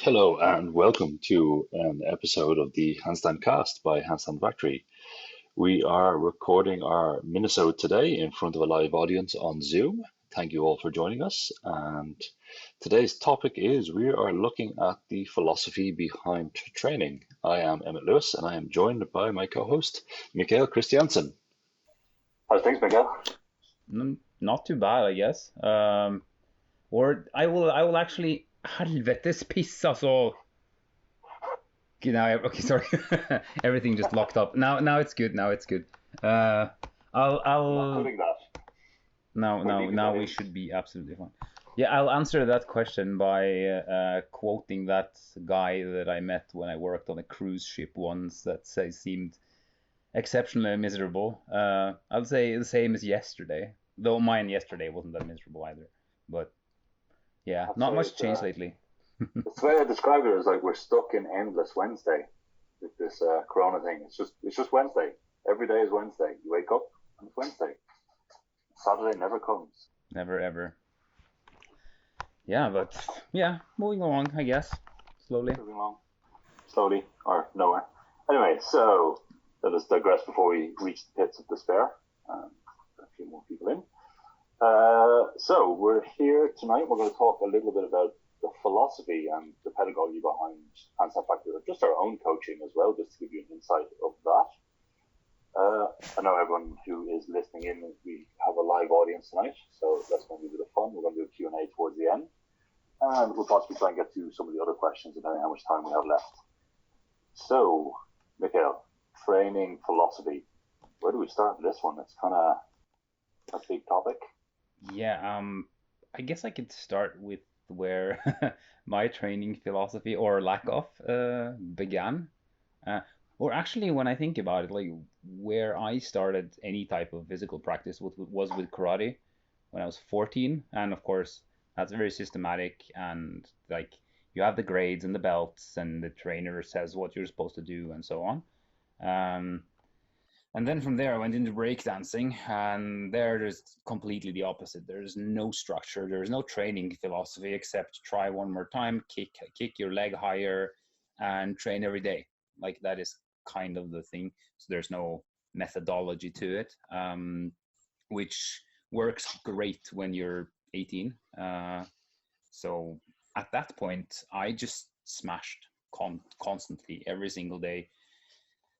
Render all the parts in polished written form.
Hello and welcome to an episode of the Handstandcast by Handstand Factory. We are recording our minisode today in front of a live audience on Zoom. Thank you all for joining us. And today's topic is we are looking at the philosophy behind training. I am Emmett Lewis and I am joined by my co-host, Mikael Christiansen. How's things, Mikael? Not too bad, I guess. Or I will actually helvetes piss alltså. Okay, sorry. Everything just locked up. Now it's good. Now it's good. Uh, I'll I'm not I'll doing that. now We're now leaving now that we in. should be absolutely fine. Yeah, I'll answer that question by quoting that guy that I met when I worked on a cruise ship once that seemed exceptionally miserable. I'll say the same as yesterday, though mine yesterday wasn't that miserable either. But yeah, I'd not say much changed lately. it's the way I describe it is like we're stuck in endless Wednesday with this Corona thing. It's just Wednesday. Every day is Wednesday. You wake up and it's Wednesday. Saturday never comes. Never ever. Yeah, but yeah, moving along, I guess, slowly. Moving along slowly or nowhere. Anyway, so let us digress before we reach the pits of despair. A few more people in. So we're here tonight. We're going to talk a little bit about the philosophy and the pedagogy behind Handstand Factory, or just our own coaching as well, just to give you an insight of that. I know everyone who is listening in, we have a live audience tonight, so that's going to be a bit of fun. We're going to do a Q&A towards the end, and we'll possibly try and get to some of the other questions depending on how much time we have left. So, Mikhail, training philosophy. Where do we start with this one? It's kind of a big topic. Yeah, I guess I could start with where my training philosophy or lack of began. Uh, or actually, when I think about it, like where I started any type of physical practice was with karate when I was 14, and of course that's very systematic and like you have the grades and the belts and the trainer says what you're supposed to do and so on. Um, and then from there, I went into breakdancing, and there's completely the opposite. There's no structure, there's no training philosophy except try one more time, kick your leg higher, and train every day. Like that is kind of the thing. So there's no methodology to it, which works great when you're 18. So at that point, I just smashed constantly every single day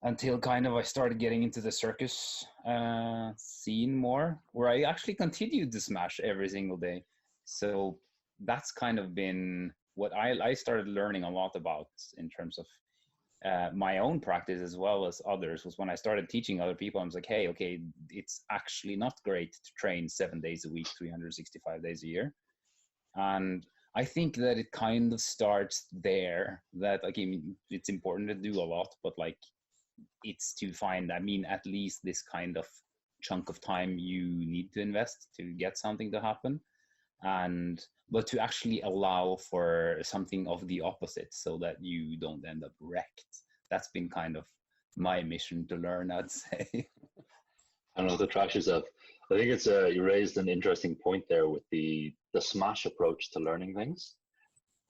until kind of I started getting into the circus scene more, where I actually continued to smash every single day. So that's kind of been what I started learning a lot about in terms of my own practice as well as others was when I started teaching other people. I was like, hey, okay, it's actually not great to train 7 days a week, 365 days a year. And I think that it kind of starts there that like, I mean, it's important to do a lot, but like it's to find, I mean, at least this kind of chunk of time you need to invest to get something to happen. And but to actually allow for something of the opposite so that you don't end up wrecked. That's been kind of my mission to learn, I'd say. I don't know, to trash yourself. I think it's you raised an interesting point there with the smash approach to learning things,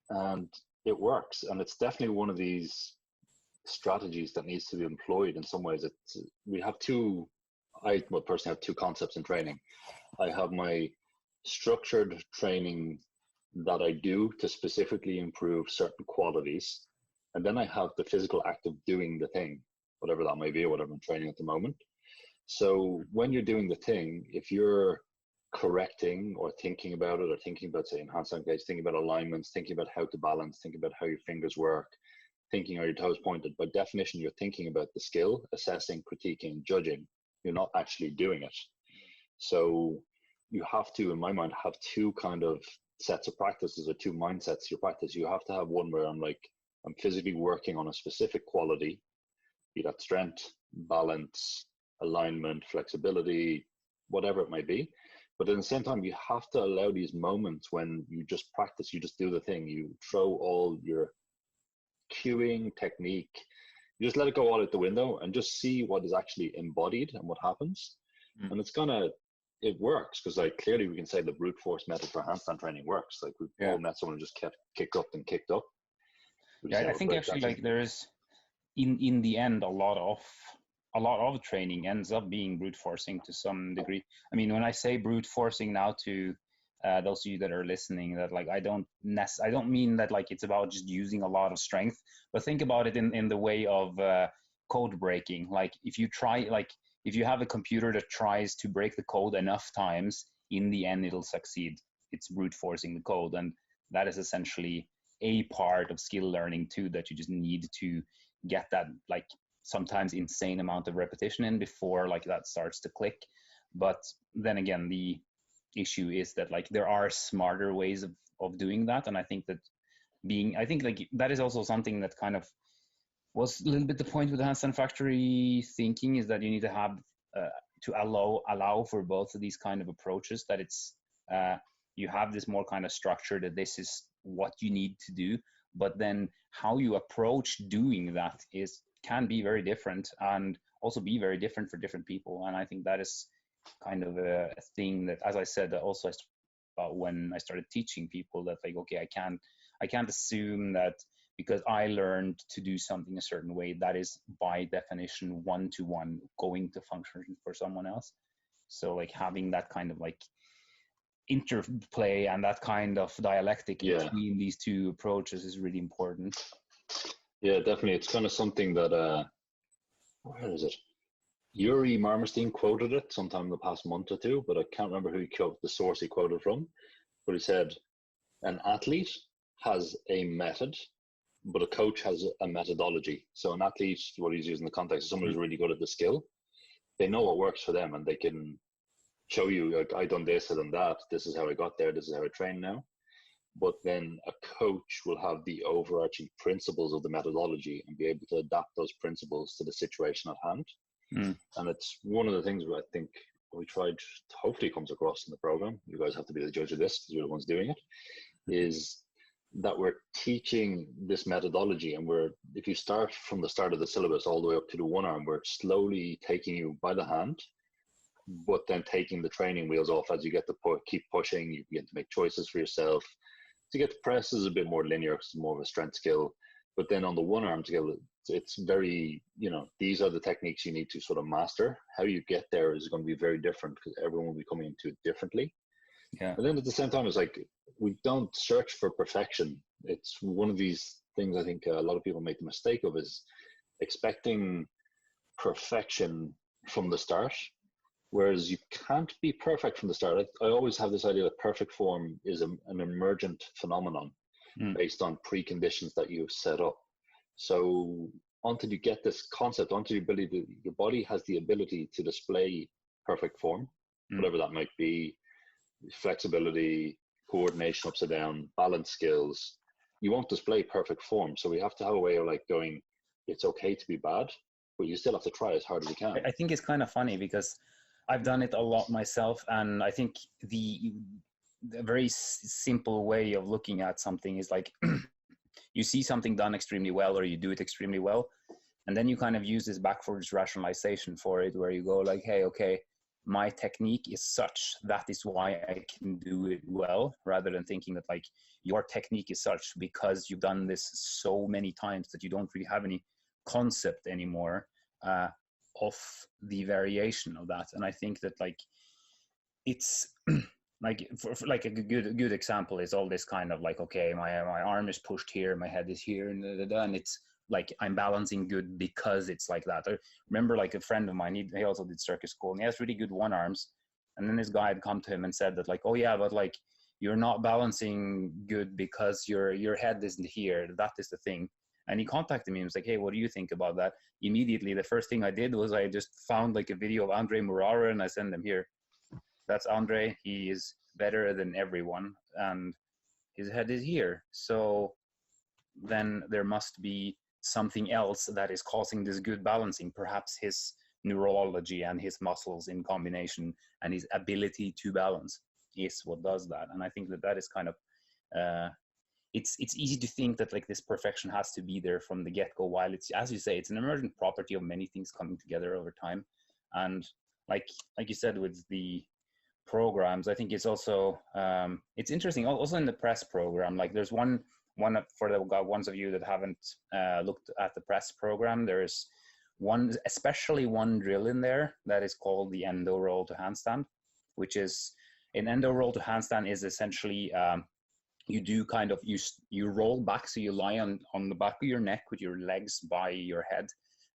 and it works. And it's definitely one of these strategies that needs to be employed in some ways. It's we have two. I well, personally have two concepts in training. I have my structured training that I do to specifically improve certain qualities, and then I have the physical act of doing the thing, whatever that may be, or whatever I'm training at the moment. So when you're doing the thing, if you're correcting or thinking about it, or thinking about, say, in handstand case, thinking about alignments, thinking about how to balance, thinking about how your fingers work, thinking are your toes pointed, by definition, you're thinking about the skill, assessing, critiquing, judging. You're not actually doing it. So you have to, in my mind, have two kind of sets of practices or two mindsets to your practice. You have to have one where I'm like, I'm physically working on a specific quality, be that strength, balance, alignment, flexibility, whatever it might be. But at the same time, you have to allow these moments when you just practice, you just do the thing, you throw all your cueing technique, you just let it go all out the window and just see what is actually embodied and what happens. Mm. And it works because like clearly we can say the brute force method for handstand training works. Like we've Yeah. all met someone who just kept kicked up and kicked up. Yeah, I think actually like there's in the end a lot of training ends up being brute forcing to some degree. I mean, when I say brute forcing now to those of you that are listening, that like I don't mean that like it's about just using a lot of strength, but think about it in the way of code breaking. Like if you have a computer that tries to break the code enough times, in the end it'll succeed. It's brute forcing the code, and that is essentially a part of skill learning too, that you just need to get that like sometimes insane amount of repetition in before like that starts to click. But then again, the issue is that like there are smarter ways of doing that, and I think like that is also something that kind of was a little bit the point with the Handstand Factory thinking, is that you need to have to allow for both of these kind of approaches, that it's you have this more kind of structure that this is what you need to do, but then how you approach doing that can be very different, and also be very different for different people. And I think that is kind of a thing that, as I said, also about when I started teaching people, that like, okay, I can't assume that because I learned to do something a certain way, that is by definition one-to-one going to function for someone else. So like having that kind of like interplay and that kind of dialectic between these two approaches is really important. Yeah, definitely. It's kind of something that where is it? Yuri Marmerstein quoted it sometime in the past month or two, but I can't remember the source he quoted from. But he said, an athlete has a method, but a coach has a methodology. So an athlete, what he's using in the context is someone who's really good at the skill. They know what works for them, and they can show you, like, I done this, I done that. This is how I got there. This is how I train now. But then a coach will have the overarching principles of the methodology and be able to adapt those principles to the situation at hand. And it's one of the things where I think we tried, hopefully comes across in the program. You guys have to be the judge of this because you're the ones doing it. Is that we're teaching this methodology, and if you start from the start of the syllabus all the way up to the one arm, we're slowly taking you by the hand, but then taking the training wheels off as you get to keep pushing. You begin to make choices for yourself. To get the press is a bit more linear because it's more of a strength skill. But then on the one arm together, it's very, these are the techniques you need to sort of master. How you get there is going to be very different because everyone will be coming into it differently. Yeah. But then at the same time, it's like we don't search for perfection. It's one of these things I think a lot of people make the mistake of, is expecting perfection from the start. Whereas you can't be perfect from the start. I always have this idea that perfect form is an emergent phenomenon based on preconditions that you've set up. So until you get this concept, until your body has the ability to display perfect form, whatever that might be, flexibility, coordination ups and down, balance skills, you won't display perfect form. So we have to have a way of like going, it's okay to be bad, but you still have to try as hard as you can. I think it's kind of funny because I've done it a lot myself, and I think the very simple way of looking at something is like you see something done extremely well, or you do it extremely well, and then you kind of use this backwards rationalization for it, where you go like, hey, okay, my technique is such, that is why I can do it well, rather than thinking that like your technique is such because you've done this so many times that you don't really have any concept anymore of the variation of that. And I think that like it's like for like a good example is all this kind of like, okay, my arm is pushed here, my head is here, and it's like I'm balancing good because it's like that. I remember like a friend of mine, he also did circus school, and he has really good one arms, and then this guy had come to him and said that like, oh yeah, but like you're not balancing good because your head isn't here, that is the thing. And he contacted me and was like, hey, what do you think about that? Immediately, the first thing I did was I just found like a video of Andre Murara and I sent him, here. That's Andre. He is better than everyone. And his head is here. So then there must be something else that is causing this good balancing. Perhaps his neurology and his muscles in combination and his ability to balance is what does that. And I think that is kind of... it's easy to think that like this perfection has to be there from the get-go, while it's, as you say, it's an emergent property of many things coming together over time. And like you said with the programs, I think it's also it's interesting also in the press program, like there's one for the ones of you that haven't looked at the press program, there's especially one drill in there that is called the endo roll to handstand, which is an endo roll to handstand is essentially you do kind of you roll back, so you lie on the back of your neck with your legs by your head.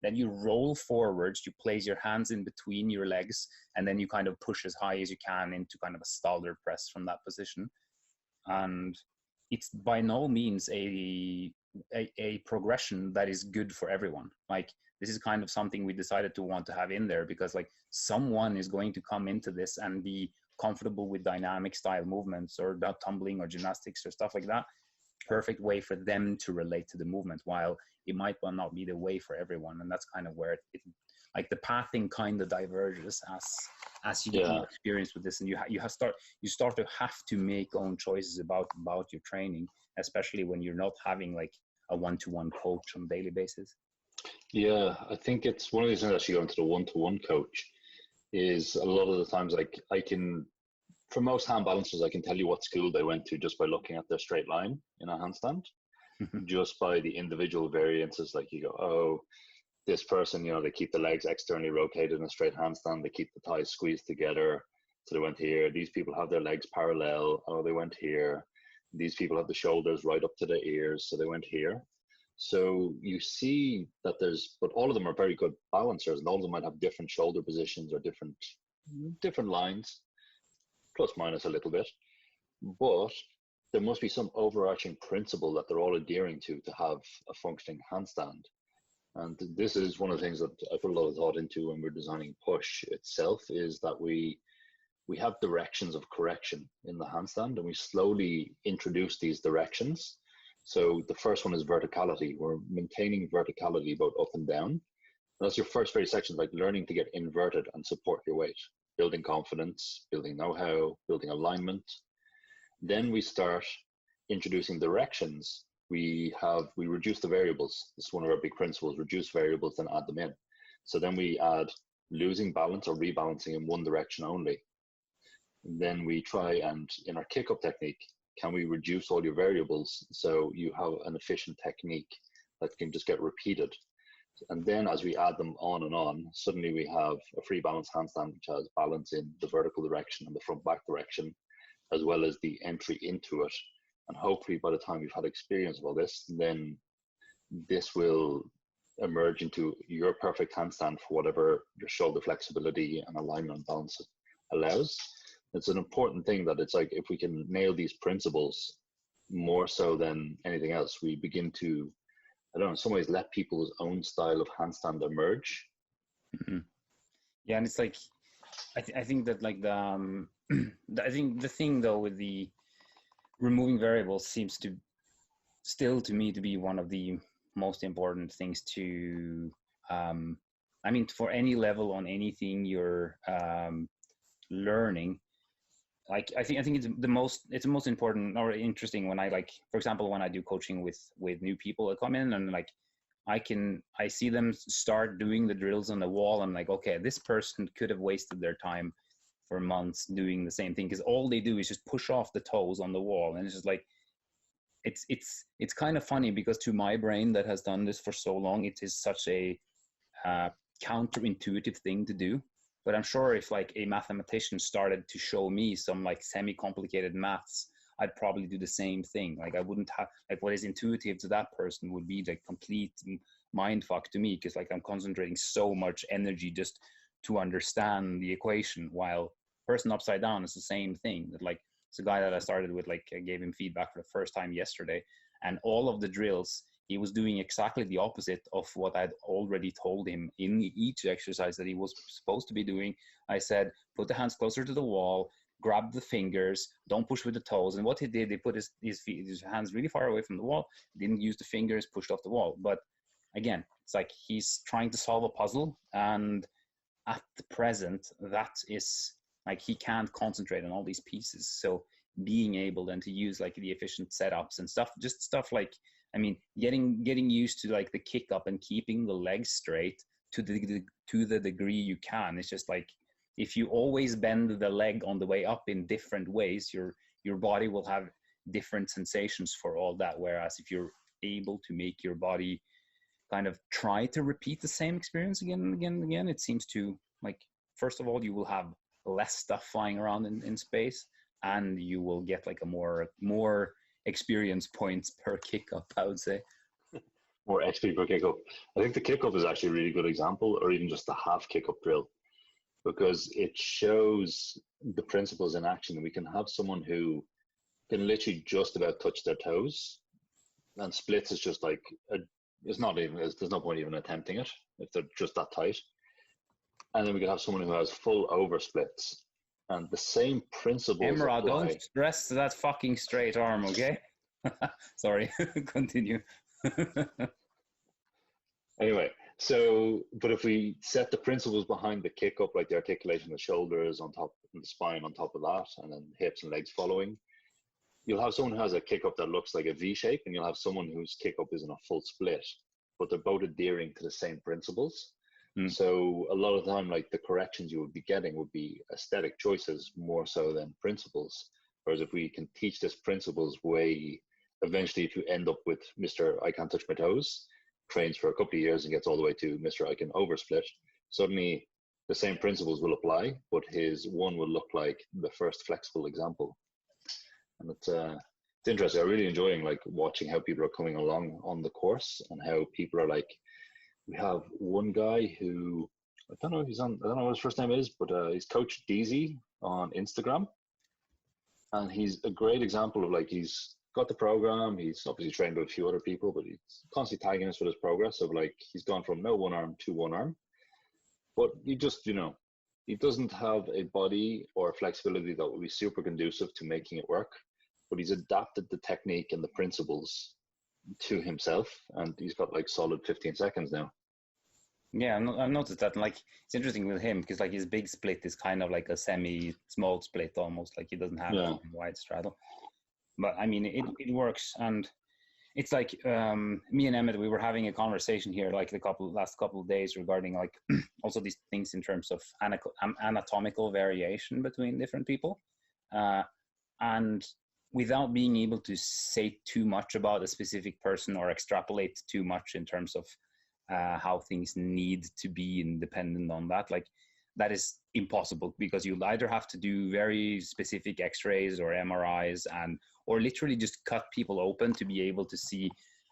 Then you roll forwards, you place your hands in between your legs, and then you kind of push as high as you can into kind of a Stalder press from that position. And it's by no means a progression that is good for everyone. Like, this is kind of something we decided to want to have in there because like someone is going to come into this and be comfortable with dynamic style movements or tumbling or gymnastics or stuff like that. Perfect way for them to relate to the movement, while it might well not be the way for everyone. And that's kind of where it like the pathing kind of diverges as you get more experience with this, and you start to have to make own choices about your training, especially when you're not having like a one-to-one coach on a daily basis. Yeah, I think it's one of these things actually going to the one-to-one coach is a lot of the times, like I can, for most hand balancers, I can tell you what school they went to just by looking at their straight line in a handstand, just by the individual variances. Like you go, oh, this person, they keep the legs externally rotated in a straight handstand. They keep the thighs squeezed together. So they went here. These people have their legs parallel. Oh, they went here. These people have the shoulders right up to the ears. So they went here. So you see that but all of them are very good balancers, and all of them might have different shoulder positions or different lines, plus minus a little bit. But there must be some overarching principle that they're all adhering to have a functioning handstand. And this is one of the things that I put a lot of thought into when we're designing Push itself, is that we have directions of correction in the handstand, and we slowly introduce these directions. So the first one is verticality. We're maintaining verticality both up and down. And that's your first very section, like learning to get inverted and support your weight, building confidence, building know-how, building alignment. Then we start introducing directions. We reduce the variables. This is one of our big principles: reduce variables, then add them in. So then we add losing balance or rebalancing in one direction only. And then we try, and in our kick-up technique, can we reduce all your variables so you have an efficient technique that can just get repeated? And then as we add them on and on, suddenly we have a free balance handstand, which has balance in the vertical direction and the front back direction, as well as the entry into it. And hopefully by the time you've had experience of all this, then this will emerge into your perfect handstand for whatever your shoulder flexibility and alignment and balance allows. It's an important thing that it's like, if we can nail these principles more so than anything else, we begin to, I don't know, in some ways let people's own style of handstand emerge. Mm-hmm. Yeah, and it's like, I think that like I think the thing though with the removing variables seems to still to me to be one of the most important things to, I mean, for any level on anything you're learning. Like I think it's the most important or interesting when I, like, for example, when I do coaching with new people that come in, and like I see them start doing the drills on the wall. I'm like, okay, this person could have wasted their time for months doing the same thing, because all they do is just push off the toes on the wall. And it's just like, it's kind of funny, because to my brain that has done this for so long, it is such a counterintuitive thing to do. But I'm sure if like a mathematician started to show me some like semi-complicated maths, I'd probably do the same thing. Like I wouldn't have, like, what is intuitive to that person would be like complete mind fuck to me, because like I'm concentrating so much energy just to understand the equation, while person upside down is the same thing. That like, it's a guy that I started with, like I gave him feedback for the first time yesterday, and all of the drills he was doing exactly the opposite of what I'd already told him in each exercise that he was supposed to be doing. I said, put the hands closer to the wall, grab the fingers, don't push with the toes. And what he did, he put his hands really far away from the wall, didn't use the fingers, pushed off the wall. But again, it's like he's trying to solve a puzzle, and at the present, that is like, he can't concentrate on all these pieces. So being able then to use like the efficient setups and stuff, just stuff like, I mean, getting used to like the kick up and keeping the legs straight to the degree you can. It's just like, if you always bend the leg on the way up in different ways, your body will have different sensations for all that. Whereas if you're able to make your body kind of try to repeat the same experience again and again and again, it seems to, like, first of all, you will have less stuff flying around in space, and you will get like a more experience points per kick up, I would say. More XP per kick up. I think the kick up is actually a really good example, or even just the half kick up drill, because it shows the principles in action. We can have someone who can literally just about touch their toes, and splits is just like it's not even, there's no point even attempting it if they're just that tight. And then we can have someone who has full over splits, and the same principles Emra, apply. don't stress that fucking straight arm, okay? Sorry, continue. Anyway, so, but if we set the principles behind the kick up, like the articulation of the shoulders on top, and the spine on top of that, and then hips and legs following, you'll have someone who has a kick up that looks like a V shape, and you'll have someone whose kick up isn't a full split, but they're both adhering to the same principles. So a lot of the time, like, the corrections you would be getting would be aesthetic choices more so than principles. Whereas if we can teach this principles way, eventually if you end up with Mr. I can't touch my toes, trains for a couple of years and gets all the way to Mr. I can oversplit, suddenly the same principles will apply, but his one will look like the first flexible example. And it's interesting. I'm really enjoying like watching how people are coming along on the course, and how people are like, we have one guy who, I don't know if he's on, I don't know what his first name is, but he's Coach DZ on Instagram. And he's a great example of, like, he's got the program, he's obviously trained with a few other people, but he's constantly tagging us with his progress of, like, he's gone from no one arm to one arm. But he just, you know, he doesn't have a body or flexibility that would be super conducive to making it work, but he's adapted the technique and the principles to himself, and he's got like solid 15 seconds now. Yeah, I've noticed that. Like, it's interesting with him because like his big split is kind of like a semi-small split almost. Like he doesn't have a wide straddle. But I mean, it works, and it's like me and Emmet, we were having a conversation here like the last couple of days regarding like also these things in terms of anatomical variation between different people, and without being able to say too much about a specific person or extrapolate too much in terms of how things need to be independent on that, like that is impossible, because you'll either have to do very specific x-rays or MRIs or literally just cut people open to be able to see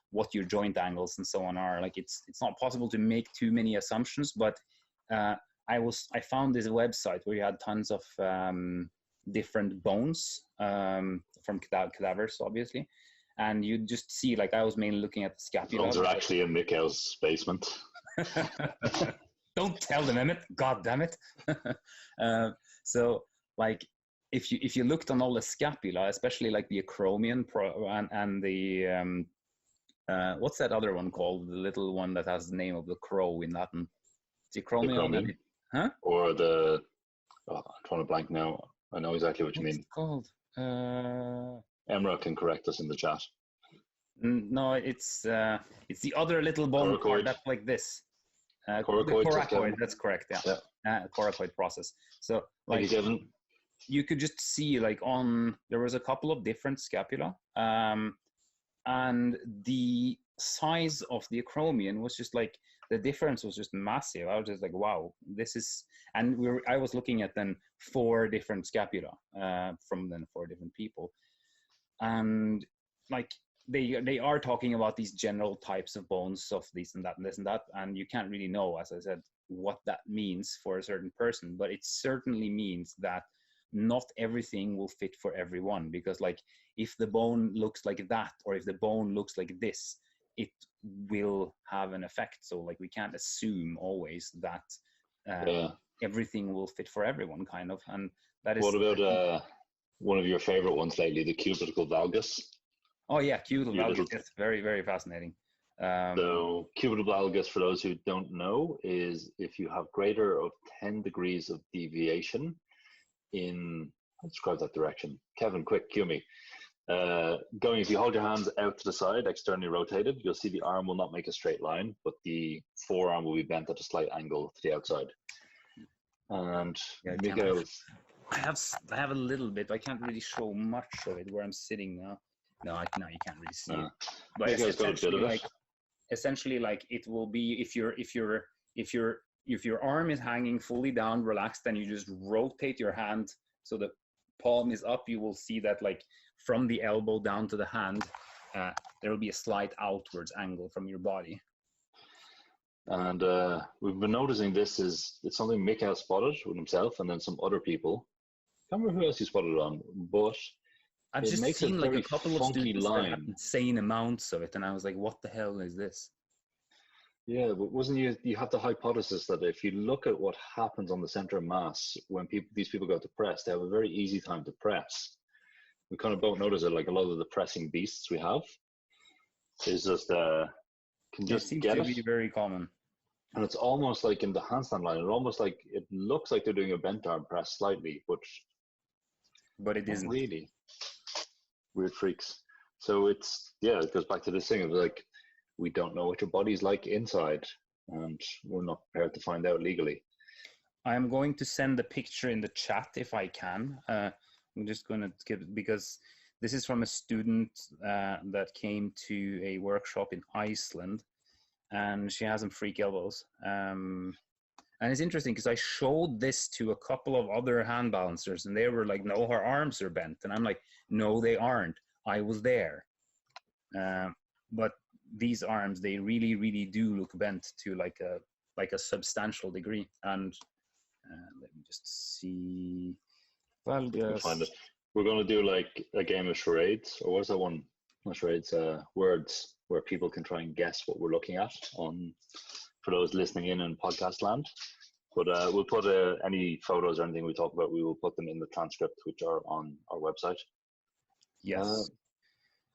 what your joint angles and so on are. Like it's not possible to make too many assumptions, but I found this website where you had tons of different bones from cadavers, obviously, and you just see, like, I was mainly looking at the scapula. Bones are actually in Mikael's basement. Don't tell them, Emmet. God damn it. So, like, if you looked on all the scapula, especially like the acromion and the what's that other one called? The little one that has the name of the crow in Latin. The acromion. Huh? Or the I'm trying to blank now. I know exactly what you mean. It's called? Emra can correct us in the chat. No, it's the other little bone part that's like this. Coracoid, that's correct. Yeah. Coracoid process. So like you could just see like there was a couple of different scapula, and the size of the acromion was just like, the difference was just massive. I was just like, wow, this is, and I was looking at then 4 different scapula from then 4 different people, and like they are talking about these general types of bones of this and that and this and that, and you can't really know, as I said, what that means for a certain person, but it certainly means that not everything will fit for everyone, because like if the bone looks like that or if the bone looks like this, it will have an effect. So like we can't assume always that everything will fit for everyone, kind of. And that is. What about one of your favorite ones lately, the cubital valgus? Oh yeah, cubital valgus. That's very, very fascinating. So cubital valgus, for those who don't know, is if you have greater of 10 degrees of deviation in, I'll describe that direction. Kevin, quick, cue me. If you hold your hands out to the side, externally rotated, you'll see the arm will not make a straight line, but the forearm will be bent at a slight angle to the outside. And I have a little bit. I can't really show much of it where I'm sitting now. No, you can't really see it. But You guys got a bit of it. Essentially, like it will be if your arm is hanging fully down, relaxed, then you just rotate your hand so the palm is up. You will see that like from the elbow down to the hand, there will be a slight outwards angle from your body. And we've been noticing it's something Mikael spotted with himself and then some other people. I can't remember who else he spotted on, but I've just seen like a couple of students that have insane amounts of it, and I was like, what the hell is this? Yeah, but wasn't you have the hypothesis that if you look at what happens on the center of mass when these people go to press, they have a very easy time to press. We kind of both notice it, like a lot of the pressing beasts we have is just can just seems get to it. Be very common. And it's almost like in the handstand line, it looks like they're doing a bent arm press slightly, but it isn't really. Weird freaks. So it goes back to this thing of like, we don't know what your body's like inside, and we're not prepared to find out legally. I'm going to send a picture in the chat if I can. I'm just going to give it because this is from a student that came to a workshop in Iceland, and she has some freak elbows. And it's interesting because I showed this to a couple of other hand balancers, and they were like, "No, her arms are bent," and I'm like, "No, they aren't. I was there." But these arms, they really, really do look bent to like a substantial degree. And let me just see. Well, yes. Find it. We're going to do like a game of charades, or what's that one? Not charades, words, where people can try and guess what we're looking at for those listening in podcast land. But we'll put any photos or anything we talk about, we will put them in the transcript, which are on our website. Yes.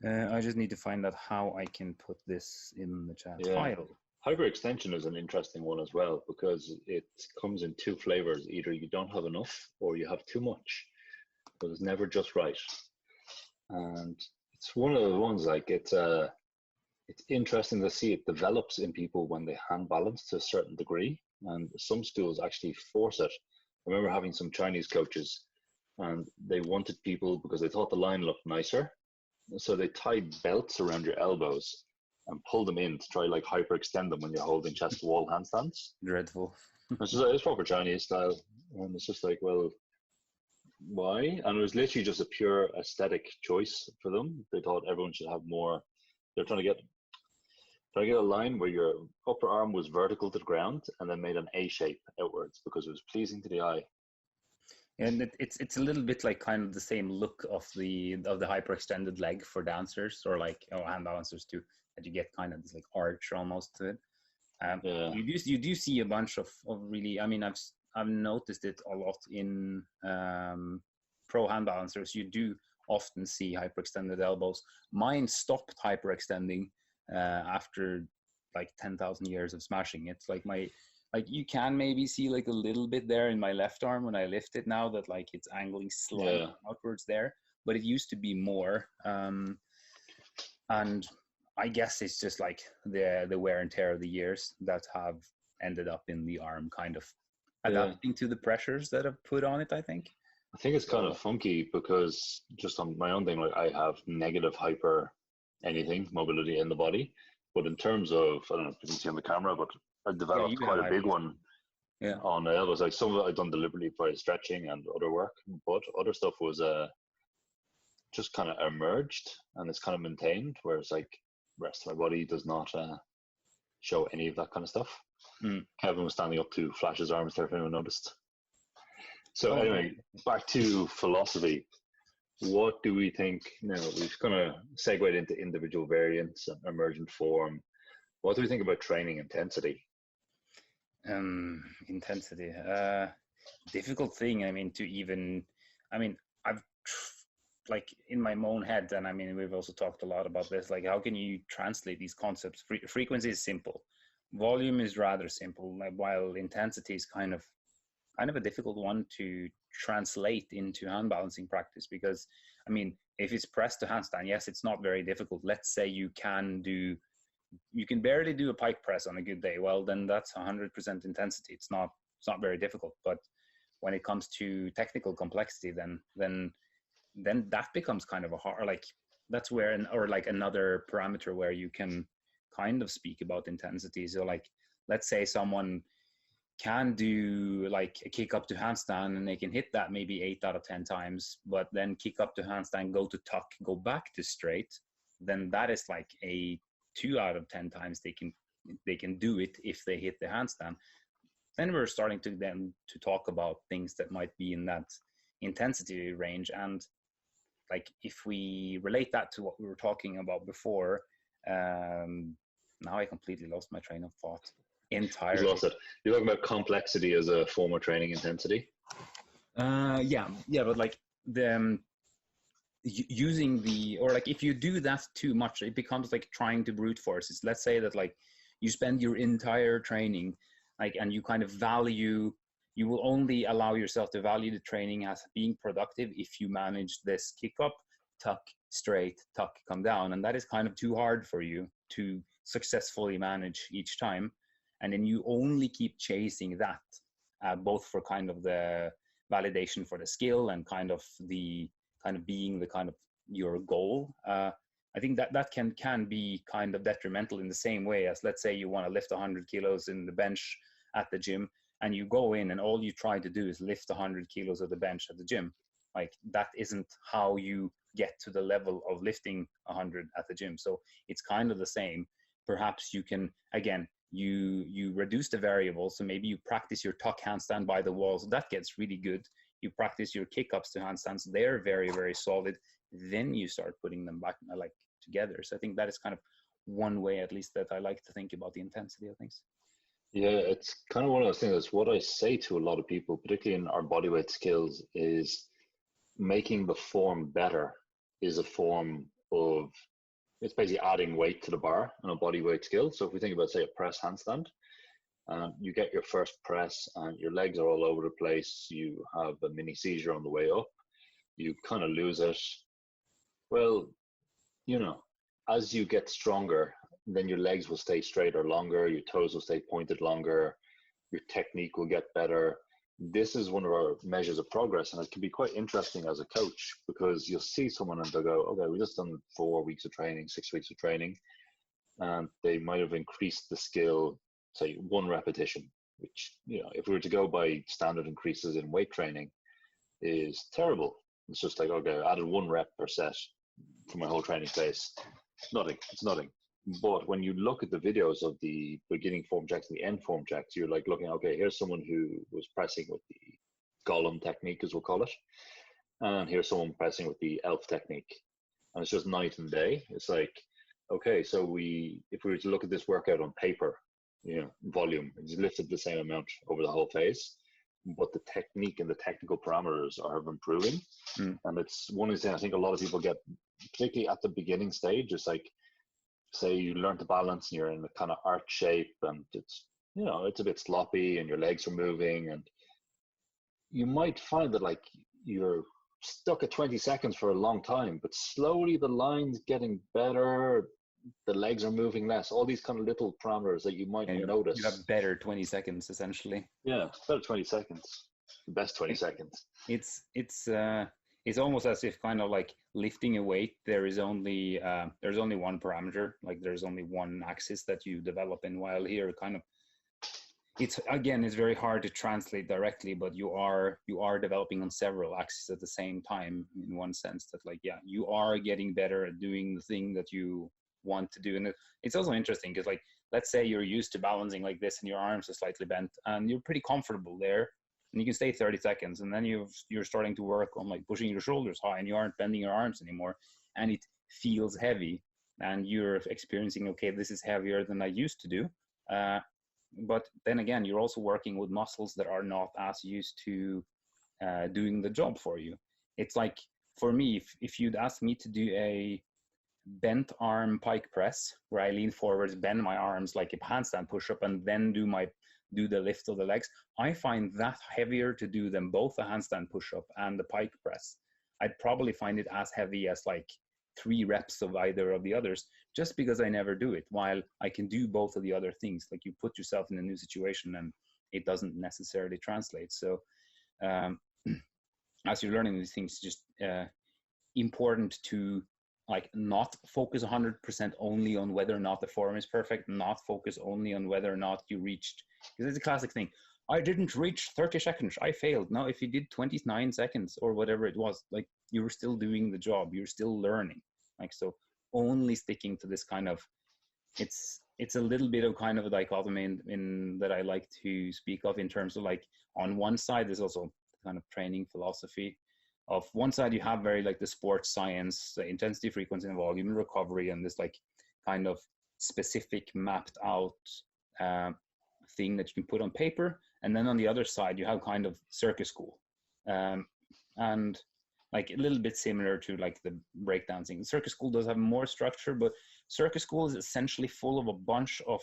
I just need to find out how I can put this in the chat file. Hyperextension is an interesting one as well, because it comes in two flavors. Either you don't have enough or you have too much, but it's never just right. And it's one of the ones, like it's interesting to see it develops in people when they hand balance to a certain degree, and some schools actually force it. I remember having some Chinese coaches, and they wanted people, because they thought the line looked nicer, so they tied belts around your elbows and pulled them in to try like hyperextend them when you're holding chest to wall handstands. Dreadful. It's proper Chinese style, and it's just like, well, why? And it was literally just a pure aesthetic choice for them. They thought everyone should have more. They're trying to get a line where your upper arm was vertical to the ground and then made an A shape outwards because it was pleasing to the eye. And it's a little bit like kind of the same look of the hyperextended leg for dancers, or like hand balancers too, that you get kind of this like arch almost to it. You do see a bunch of really, I mean, I've noticed it a lot in pro hand balancers. You do often see hyperextended elbows. Mine stopped hyperextending after like 10,000 years of smashing. It's like you can maybe see like a little bit there in my left arm when I lift it now, that like it's angling slightly outwards there, but it used to be more. And I guess it's just like the wear and tear of the years that have ended up in the arm kind of adapting to the pressures that have put on it, I think. I think it's kind of funky because just on my own thing, like I have negative hyper anything mobility in the body, but in terms of, I don't know if you can see on the camera, but I developed quite a big one on the elbows. Like some of it I've done deliberately by stretching and other work, but other stuff was just kind of emerged and it's kind of maintained, whereas like the rest of my body does not show any of that kind of stuff. Kevin was standing up to flash his arms there if anyone noticed. So anyway, back to philosophy. What do we think? Now we've kind of segued into individual variants and emergent form. What do we think about training intensity? Intensity, difficult thing. I mean, I've like in my own head, and I mean, we've also talked a lot about this. Like, how can you translate these concepts? Frequency is simple, volume is rather simple, while intensity is kind of a difficult one to translate into hand balancing practice. Because I mean, if it's press to handstand, yes, it's not very difficult. Let's say you can barely do a pike press on a good day. Well, then that's 100% intensity. It's not very difficult. But when it comes to technical complexity, then that becomes kind of a hard, like that's where, or like another parameter where you can kind of speak about intensity. So like, let's say someone can do like a kick up to handstand and they can hit that maybe 8 out of 10 times, but then kick up to handstand, go to tuck, go back to straight, then that is like a 2 out of 10 times they can do it if they hit the handstand. Then we're starting to talk about things that might be in that intensity range. And like, if we relate that to what we were talking about before, now I completely lost my train of thought entirely. You lost it. You're talking about complexity as a form of training intensity. Yeah, but like the using the, or like if you do that too much, it becomes like trying to brute force. It's, let's say that like you spend your entire training, like, and you kind of value, you will only allow yourself to value the training as being productive if you manage this kick up, tuck, straight, tuck, come down. And that is kind of too hard for you to successfully manage each time. And then you only keep chasing that, both for kind of the validation for the skill and kind of the kind of being the kind of your goal. I think that can be kind of detrimental in the same way as, let's say you want to lift 100 kilos in the bench at the gym, and you go in and all you try to do is lift 100 kilos of the bench at the gym. Like, that isn't how you get to the level of lifting 100 at the gym. So it's kind of the same. Perhaps you can, again, you reduce the variables. So maybe you practice your tuck handstand by the wall, so that gets really good. You practice your kick ups to handstands, they're very, very solid. Then you start putting them back like together. So I think that is kind of one way, at least, that I like to think about the intensity of things. Yeah, it's kind of one of those things. That's what I say to a lot of people, particularly in our bodyweight skills, is making the form better is a form of, it's basically adding weight to the bar on a bodyweight skill. So if we think about, say, a press handstand, you get your first press and your legs are all over the place, you have a mini seizure on the way up, you kind of lose it. Well, you know, as you get stronger, then your legs will stay straighter longer, your toes will stay pointed longer, your technique will get better. This is one of our measures of progress, and it can be quite interesting as a coach, because you'll see someone and they'll go, okay, we just done 4 weeks of training, 6 weeks of training, and they might have increased the skill, say 1 repetition, which, you know, if we were to go by standard increases in weight training, is terrible. It's just like, okay, I added 1 rep per set for my whole training phase. Nothing. It's nothing. But when you look at the videos of the beginning form checks and the end form checks, you're like looking, okay, here's someone who was pressing with the golem technique, as we'll call it, and here's someone pressing with the elf technique, and it's just night and day. It's like, okay, so if we were to look at this workout on paper, you know, volume, it's lifted the same amount over the whole phase, but the technique and the technical parameters are improving. And it's one of the things I think a lot of people get, particularly at the beginning stage. It's like, say you learn to balance and you're in a kind of arc shape, and it's, you know, it's a bit sloppy and your legs are moving, and you might find that like you're stuck at 20 seconds for a long time, but slowly the line's getting better, the legs are moving less, all these kind of little parameters that you might notice. You have better 20 seconds essentially. Yeah, better 20 seconds, the best 20 seconds. It's almost as if kind of like lifting a weight, there's only one parameter, like there's only one axis that you develop in, while here kind of it's very hard to translate directly, but you are developing on several axes at the same time, in one sense, that like, yeah, you are getting better at doing the thing that you want to do. And it's also interesting because, like, let's say you're used to balancing like this and your arms are slightly bent and you're pretty comfortable there, and you can stay 30 seconds, and then you're starting to work on like pushing your shoulders high and you aren't bending your arms anymore, and it feels heavy, and you're experiencing, okay, this is heavier than I used to do. But then again, you're also working with muscles that are not as used to doing the job for you. It's like, for me, if you'd ask me to do a bent arm pike press where I lean forwards, bend my arms like a handstand push-up, and then do the lift of the legs, I find that heavier to do than both the handstand push-up and the pike press. I'd probably find it as heavy as like 3 reps of either of the others, just because I never do it, while I can do both of the other things. Like, you put yourself in a new situation and it doesn't necessarily translate. So um, as you're learning these things, just important to like not focus 100% only on whether or not the form is perfect, not focus only on whether or not you reached, because it's a classic thing. I didn't reach 30 seconds. I failed. No, if you did 29 seconds or whatever it was, like you were still doing the job. You're still learning. Like, so only sticking to this kind of, it's a little bit of kind of a dichotomy in that I like to speak of, in terms of like, on one side, there's also kind of training philosophy. Of one side, you have very like the sports science, the intensity, frequency, and volume, recovery, and this like kind of specific mapped out thing that you can put on paper. And then on the other side, you have kind of circus school, and like a little bit similar to like the breakdancing. Circus school does have more structure, but circus school is essentially full of a bunch of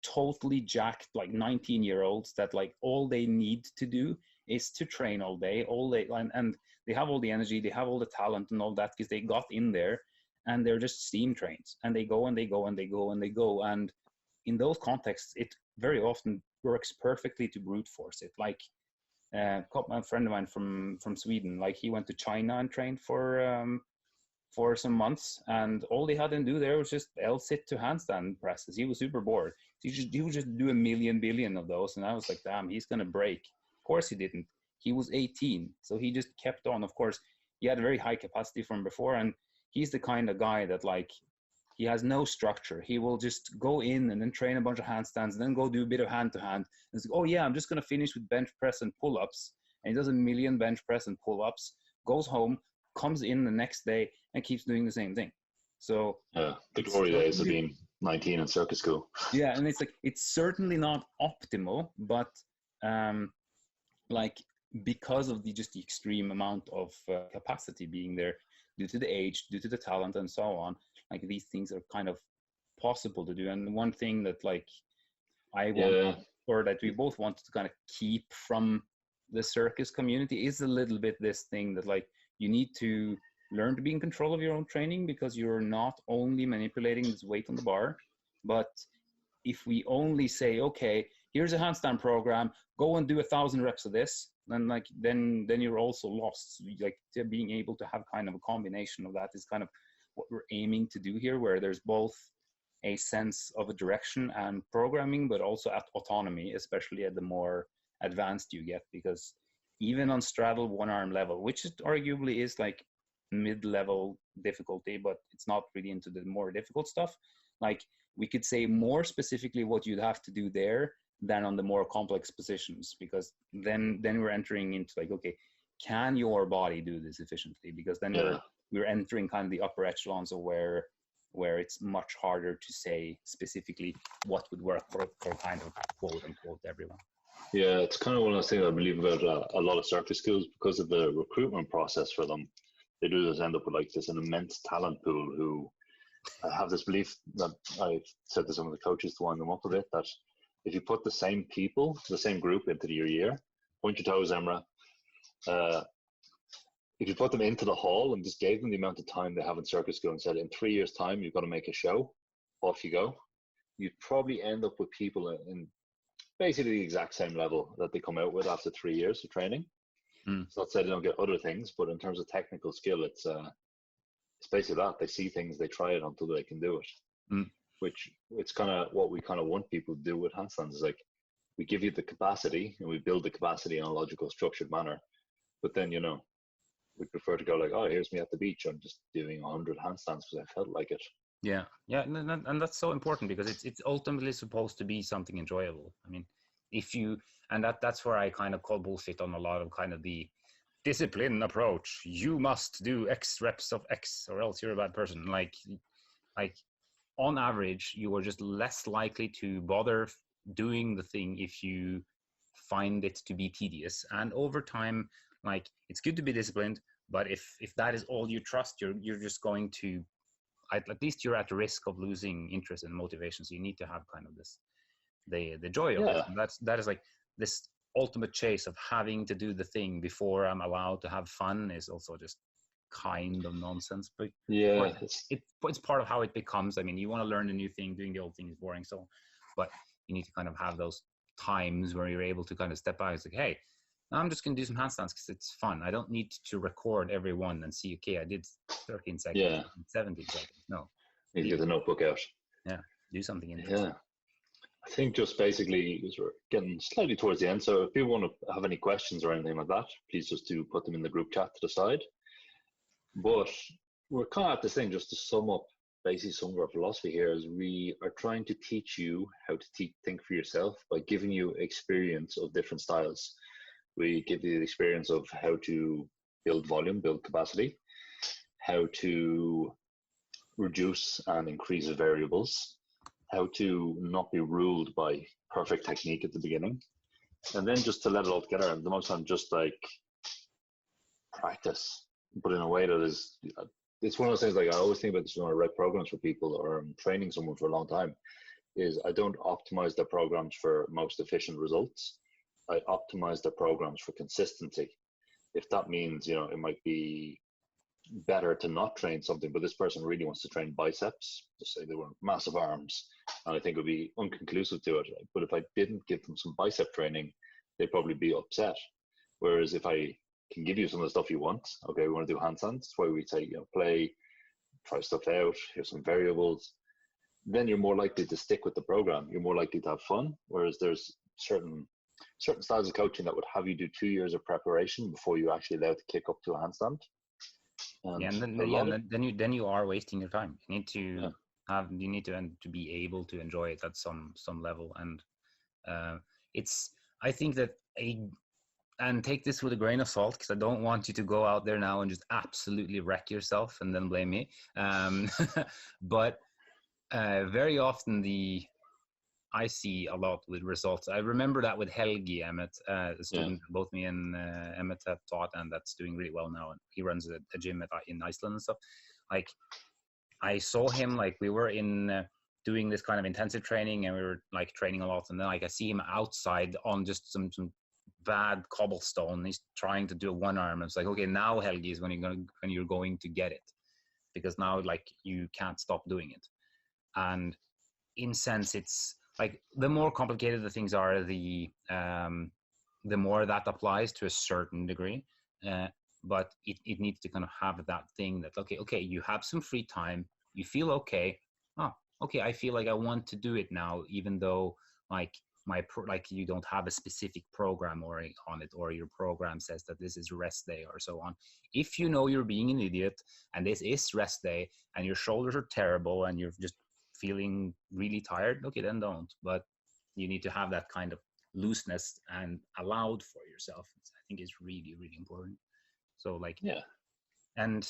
totally jacked like 19-year-olds that like all they need to do is to train all day, and they have all the energy, they have all the talent and all that, because they got in there and they're just steam trains, and they go and they go and they go and they go. And in those contexts, it very often works perfectly to brute force it. Like a friend of mine from Sweden, like he went to China and trained for some months, and all they had to do there was just L-sit to handstand presses. He was super bored. He would just do a million billion of those, and I was like, damn, he's gonna break. Of course he didn't. He was 18, so he just kept on. Of course, he had a very high capacity from before, and he's the kind of guy that like, he has no structure. He will just go in and then train a bunch of handstands, and then go do a bit of hand-to-hand. And it's like, oh yeah, I'm just gonna finish with bench press and pull-ups, and he does a million bench press and pull-ups, goes home, comes in the next day, and keeps doing the same thing. So yeah, the glory days of being 19 in circus school. Yeah, and it's like, it's certainly not optimal, but like, because of the extreme amount of capacity being there, due to the age, due to the talent, and so on, like these things are kind of possible to do. And one thing that like I want, or that we both want to kind of keep from the circus community, is a little bit this thing that like, you need to learn to be in control of your own training, because you're not only manipulating this weight on the bar. But if we only say, okay, here's a handstand program, go and do 1,000 reps of this, then you're also lost. Like, being able to have kind of a combination of that is kind of what we're aiming to do here, where there's both a sense of a direction and programming, but also at autonomy, especially at the more advanced you get. Because even on straddle one arm level, which arguably is like mid-level difficulty, but it's not really into the more difficult stuff, like we could say more specifically what you'd have to do there than on the more complex positions, because then we're entering into like, okay, can your body do this efficiently? Because then we're entering kind of the upper echelons of where it's much harder to say specifically what would work for kind of quote unquote everyone. Yeah, it's kind of one of those things I believe about a lot of circus schools, because of the recruitment process for them. They do just end up with like this an immense talent pool who have this belief that I've said to some of the coaches to wind them up a bit, that if you put the same people, the same group into your year, point your toes, Emra, if you put them into the hall and just gave them the amount of time they have in circus school and said, in 3 years' time, you've got to make a show, off you go, you'd probably end up with people in basically the exact same level that they come out with after 3 years of training. It's not said they don't get other things, but in terms of technical skill, it's basically that. They see things, they try it until they can do it. Which it's kind of what we kind of want people to do with handstands. Is like, we give you the capacity and we build the capacity in a logical, structured manner. But then, we prefer to go like, oh, here's me at the beach. I'm just doing 100 handstands because I felt like it. Yeah, and that's so important, because it's ultimately supposed to be something enjoyable. I mean, that's where I kind of call bullshit on a lot of kind of the discipline approach. You must do X reps of X or else you're a bad person. Like on average, you are just less likely to bother doing the thing if you find it to be tedious. And over time, like, it's good to be disciplined, but if that is all you trust, you're just going to, at least you're at risk of losing interest and motivation. So you need to have kind of this, the joy of it. And that is like this ultimate chase of having to do the thing before I'm allowed to have fun is also just kind of nonsense. But yeah, it's part of how it becomes. I mean, you want to learn a new thing, doing the old thing is boring. So, but you need to kind of have those times where you're able to kind of step out. It's like, hey, I'm just going to do some handstands because it's fun. I don't need to record every one and see, okay, I did 13 seconds, 17 seconds. No. Need to get the notebook out. Yeah, do something interesting. Yeah. I think just basically, because we're getting slightly towards the end, so if people want to have any questions or anything like that, please just do put them in the group chat to the side. But we're kind of at this thing, just to sum up basically some of our philosophy here, is we are trying to teach you how to think for yourself by giving you experience of different styles. We give you the experience of how to build volume, build capacity, how to reduce and increase variables, how to not be ruled by perfect technique at the beginning, and then just to let it all together. And the most time, just like practice, but in a way that is, it's one of those things, like I always think about this when I write programs for people or I'm training someone for a long time, is I don't optimize their programs for most efficient results. I optimize their programs for consistency. If that means, it might be better to not train something, but this person really wants to train biceps, just say they want massive arms, and I think it would be unconclusive to it. But if I didn't give them some bicep training, they'd probably be upset. Whereas if I can give you some of the stuff you want, okay, we want to do handstands, that's why we say, play, try stuff out, here's some variables, then you're more likely to stick with the program. You're more likely to have fun. Whereas there's certain styles of coaching that would have you do 2 years of preparation before you actually allowed to kick up to a handstand. And then you are wasting your time. You need to to be able to enjoy it at some level. And I think that and take this with a grain of salt, because I don't want you to go out there now and just absolutely wreck yourself and then blame me. But very often I see a lot with results. I remember that with Helgi Emmet, a student both me and Emmet have taught, and that's doing really well now. And he runs a gym in Iceland and stuff. Like, I saw him, like, we were in doing this kind of intensive training, and we were like training a lot. And then like I see him outside on just some bad cobblestone. He's trying to do a one arm. It's like, okay, now Helgi is when you're going to get it, because now like you can't stop doing it. And in sense, it's like the more complicated the things are, the more that applies to a certain degree. But it needs to kind of have that thing that, okay, you have some free time, you feel okay. Okay, I feel like I want to do it now, even though like you don't have a specific program on it, or your program says that this is rest day or so on. If you know you're being an idiot and this is rest day and your shoulders are terrible and you're just feeling really tired, okay, then don't. But you need to have that kind of looseness and allowed for yourself. I think is really, really important. So like, and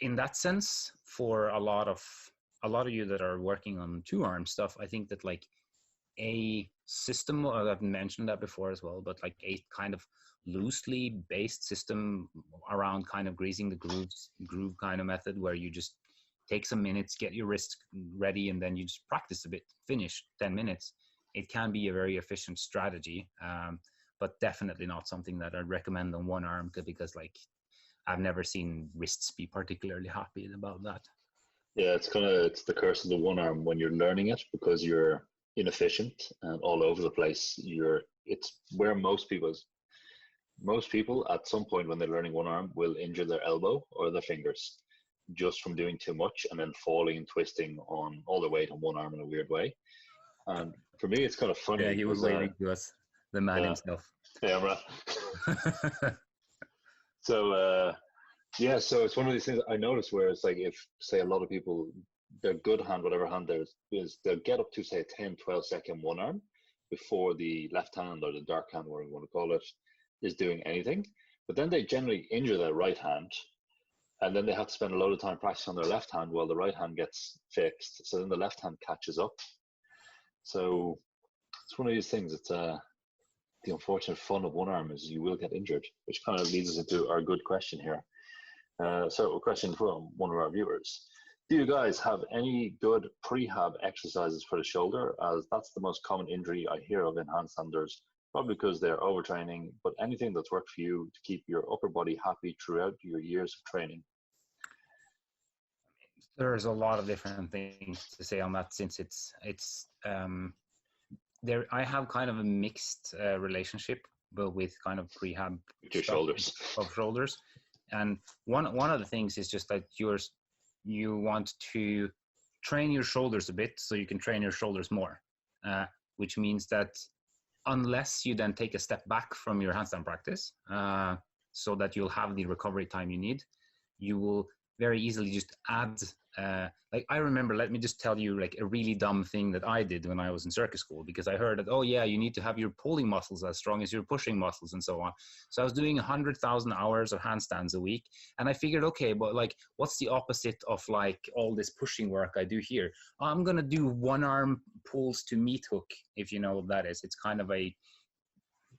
in that sense, for a lot of you that are working on two arm stuff, I think that like a system, I've mentioned that before as well, but like a kind of loosely based system around kind of greasing the groove kind of method, where you just take some minutes, get your wrist ready, and then you just practice a bit, finish 10 minutes. It can be a very efficient strategy, but definitely not something that I'd recommend on one arm, because like I've never seen wrists be particularly happy about that. Yeah, it's the curse of the one arm when you're learning it, because you're inefficient and all over the place. It's where most people at some point when they're learning one arm will injure their elbow or their fingers just from doing too much, and then falling and twisting on all their weight on one arm in a weird way. And for me, it's kind of funny. Yeah, he was waving to us, the man himself. Yeah, right. So so it's one of these things I notice where it's like, if say a lot of people, their good hand, whatever hand there is, they'll get up to say a 10-12 second one arm before the left hand, or the dark hand, whatever you want to call it, is doing anything. But then they generally injure their right hand, and then they have to spend a lot of time practicing on their left hand while the right hand gets fixed. So then the left hand catches up. So it's one of these things. It's the unfortunate fun of one arm is you will get injured, which kind of leads us into our good question here. So a question from one of our viewers. Do you guys have any good prehab exercises for the shoulder, as that's the most common injury I hear of in handstanders, probably because they're overtraining, but anything that's worked for you to keep your upper body happy throughout your years of training? There's a lot of different things to say on that, since it's there. I have kind of a mixed relationship but with kind of prehab With your stuff shoulders. of shoulders. And one of the things is just that you want to train your shoulders a bit so you can train your shoulders more, which means that unless you then take a step back from your handstand practice, so that you'll have the recovery time you need, you will very easily just add, like I remember, let me just tell you like a really dumb thing that I did when I was in circus school, because I heard that, oh yeah, you need to have your pulling muscles as strong as your pushing muscles and so on. So I was doing 100,000 hours of handstands a week, and I figured, okay, but like, what's the opposite of like all this pushing work I do here? I'm going to do one arm pulls to meat hook, if you know what that is. It's kind of a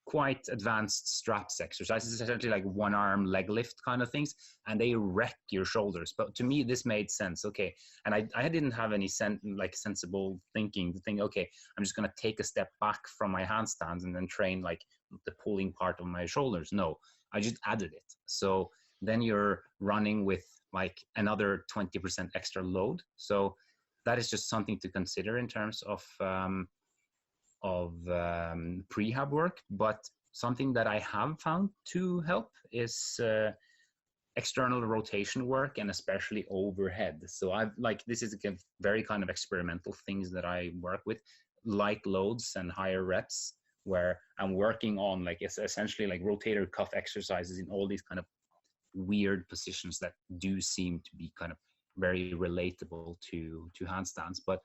quite advanced straps exercises, essentially like one arm leg lift kind of things, and they wreck your shoulders. But to me, this made sense. Okay. And I didn't have any sensible thinking to think, okay, I'm just going to take a step back from my handstands and then train like the pulling part of my shoulders. No, I just added it. So then you're running with like another 20% extra load. So that is just something to consider in terms of prehab work. But something that I have found to help is external rotation work, and especially overhead. So I've like, this is a very kind of experimental things that I work with, light loads and higher reps, where I'm working on like, it's essentially like rotator cuff exercises in all these kind of weird positions that do seem to be kind of very relatable to handstands. But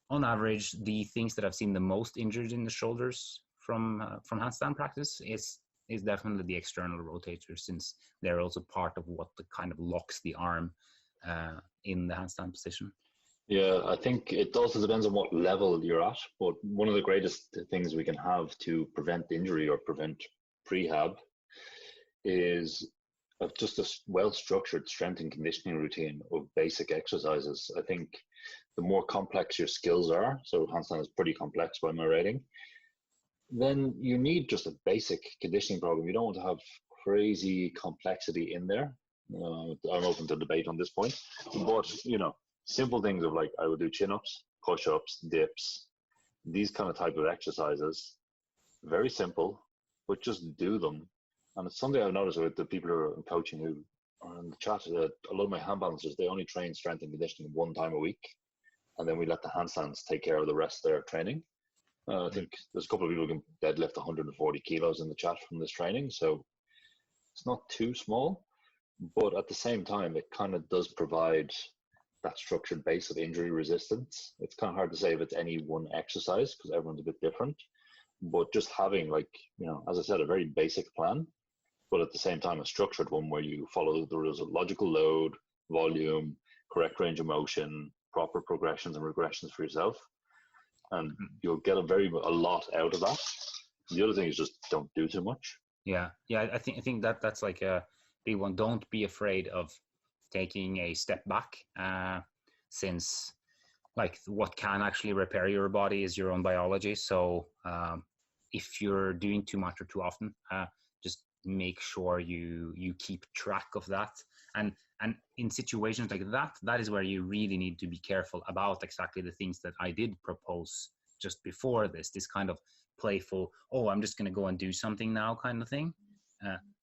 on average, the things that I've seen the most injured in the shoulders from handstand practice is definitely the external rotators, since they're also part of what kind of locks the arm in the handstand position. Yeah, I think it also depends on what level you're at. But one of the greatest things we can have to prevent injury or prevent prehab is just a well-structured strength and conditioning routine of basic exercises. I think the more complex your skills are, so handstand is pretty complex by my rating, then you need just a basic conditioning program. You don't want to have crazy complexity in there. I'm open to debate on this point, but simple things of like, I would do chin-ups, push-ups, dips, these kind of type of exercises, very simple, but just do them. And it's something I've noticed with the people who are coaching who are in the chat, a lot of my hand balancers, they only train strength and conditioning one time a week. And then we let the handstands take care of the rest of their training. I think there's a couple of people who can deadlift 140 kilos in the chat from this training. So it's not too small, but at the same time, it kind of does provide that structured base of injury resistance. It's kind of hard to say if it's any one exercise because everyone's a bit different, but just having like, as I said, a very basic plan, but at the same time, a structured one where you follow the rules of logical load, volume, correct range of motion, proper progressions and regressions for yourself, and you'll get a lot out of that. The other thing is just don't do too much. Yeah, I think that's like a big one. Don't be afraid of taking a step back, since like what can actually repair your body is your own biology. So if you're doing too much or too often, just make sure you keep track of that. And in situations like that is where you really need to be careful about exactly the things that I did propose just before this kind of playful, oh, I'm just going to go and do something now kind of thing.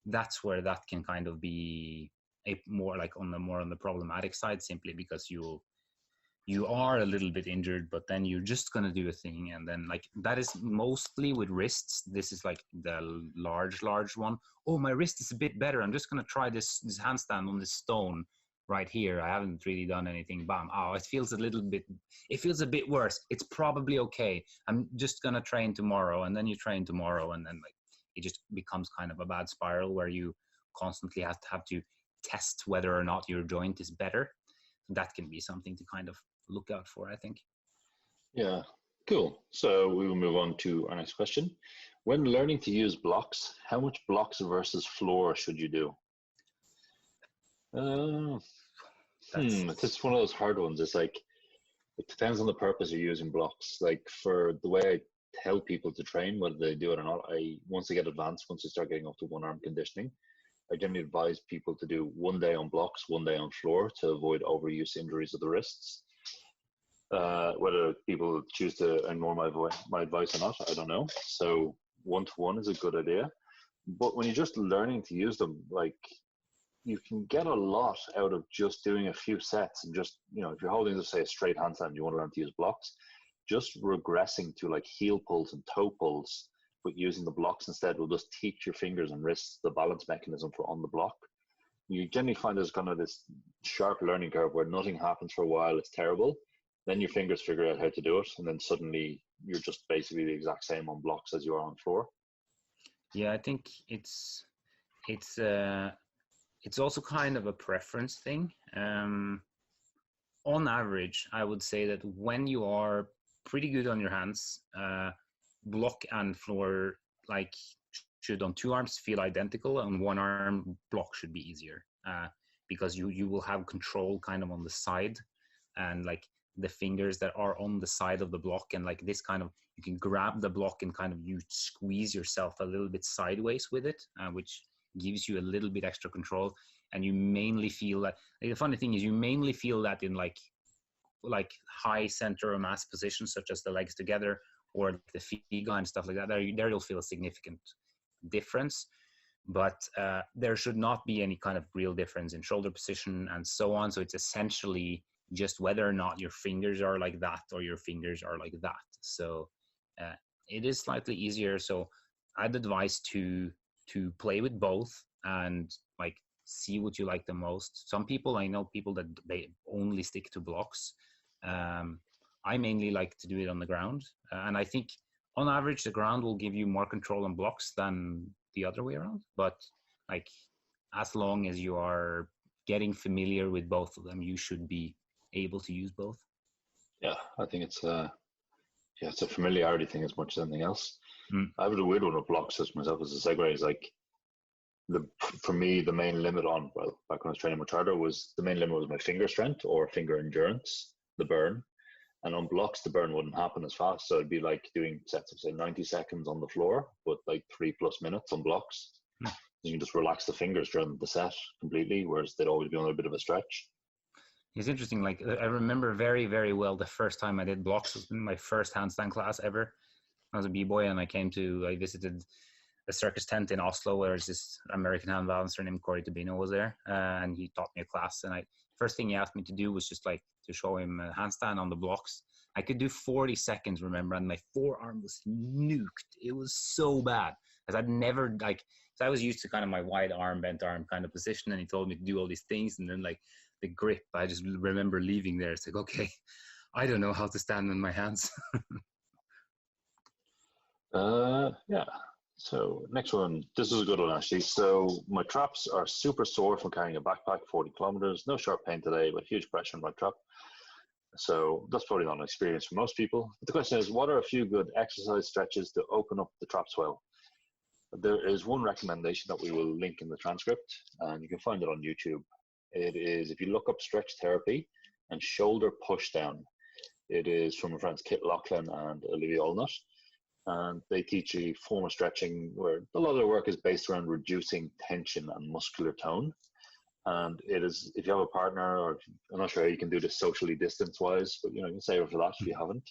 That's where that can kind of be a more like on the problematic side, simply because you are a little bit injured, but then you're just going to do a thing. And then like that is mostly with wrists. This is like the large one. Oh, my wrist is a bit better. I'm just going to try this handstand on this stone right here. I haven't really done anything. Bam. Oh, it feels a bit worse. It's probably okay. I'm just going to train tomorrow. And then you train tomorrow. And then like it just becomes kind of a bad spiral where you constantly have to test whether or not your joint is better. That can be something to kind of look out for, I think. Yeah, cool. So we will move on to our next question. When learning to use blocks, how much blocks versus floor should you do? It's one of those hard ones. It's like, it depends on the purpose you're using blocks. Like for the way I tell people to train, whether they do it or not, once they get advanced, once they start getting up to one arm conditioning, I generally advise people to do 1 day on blocks, 1 day on floor to avoid overuse injuries of the wrists. Whether people choose to ignore my advice or not, I don't know. So one-to-one is a good idea. But when you're just learning to use them, like, you can get a lot out of just doing a few sets and just, if you're holding, let's say, a straight handstand, you want to learn to use blocks, just regressing to like heel pulls and toe pulls, but using the blocks instead will just teach your fingers and wrists the balance mechanism for on the block. You generally find there's kind of this sharp learning curve where nothing happens for a while, it's terrible. Then your fingers figure out how to do it, and then suddenly you're just basically the exact same on blocks as you are on floor. Yeah, I think it's also kind of a preference thing. On average, I would say that when you are pretty good on your hands, block and floor like should on two arms feel identical. On one arm, block should be easier because you will have control kind of on the side, and like the fingers that are on the side of the block, and like this kind of, you can grab the block and kind of you squeeze yourself a little bit sideways with it, which gives you a little bit extra control. And you mainly feel that, like, the funny thing is you mainly feel that in like high center of mass positions, such as the legs together or the figa and stuff like that. There you'll feel a significant difference, but there should not be any kind of real difference in shoulder position and so on. So it's essentially just whether or not your fingers are like that or your fingers are like that. So it is slightly easier. So I'd advise to play with both and like see what you like the most. Some people, I know people that they only stick to blocks. I mainly like to do it on the ground, and I think on average the ground will give you more control on blocks than the other way around. But like, as long as you are getting familiar with both of them, you should be able to use both. Yeah, I think it's a familiarity thing as much as anything else. I have a weird one with blocks as myself as a segue. Is like, for me, the main limit on, well, back when I was training with Charter, was the main limit was my finger strength or finger endurance, the burn. And on blocks, the burn wouldn't happen as fast. So it'd be like doing sets of, say, 90 seconds on the floor, but like 3+ minutes on blocks. You can just relax the fingers during the set completely, whereas they'd always be on a bit of a stretch. It's interesting. Like, I remember very, very well the first time I did blocks was my first handstand class ever. I was a b-boy and I visited a circus tent in Oslo where this American hand balancer named Corey Tabino was there, and he taught me a class. And first thing he asked me to do was just like to show him a handstand on the blocks. I could do 40 seconds, remember, and my forearm was nuked. It was so bad, because I'd never so I was used to kind of my wide arm, bent arm kind of position, and he told me to do all these things, and then like the grip, I just remember leaving there. It's like, okay, I don't know how to stand on my hands. Yeah. So next one, this is a good one actually. So my traps are super sore from carrying a backpack 40 kilometers. No sharp pain today, but huge pressure on my trap. So that's probably not an experience for most people. But the question is, what are a few good exercise stretches to open up the traps well? There is one recommendation that we will link in the transcript, and you can find it on YouTube. It is, if you look up stretch therapy and shoulder push down, it is from my friends Kit Loughlin and Olivia Allnut. And they teach you form of stretching where a lot of their work is based around reducing tension and muscular tone. And it is, if you have a partner, or I'm not sure how you can do this socially distance wise, but you can save it for that if you haven't.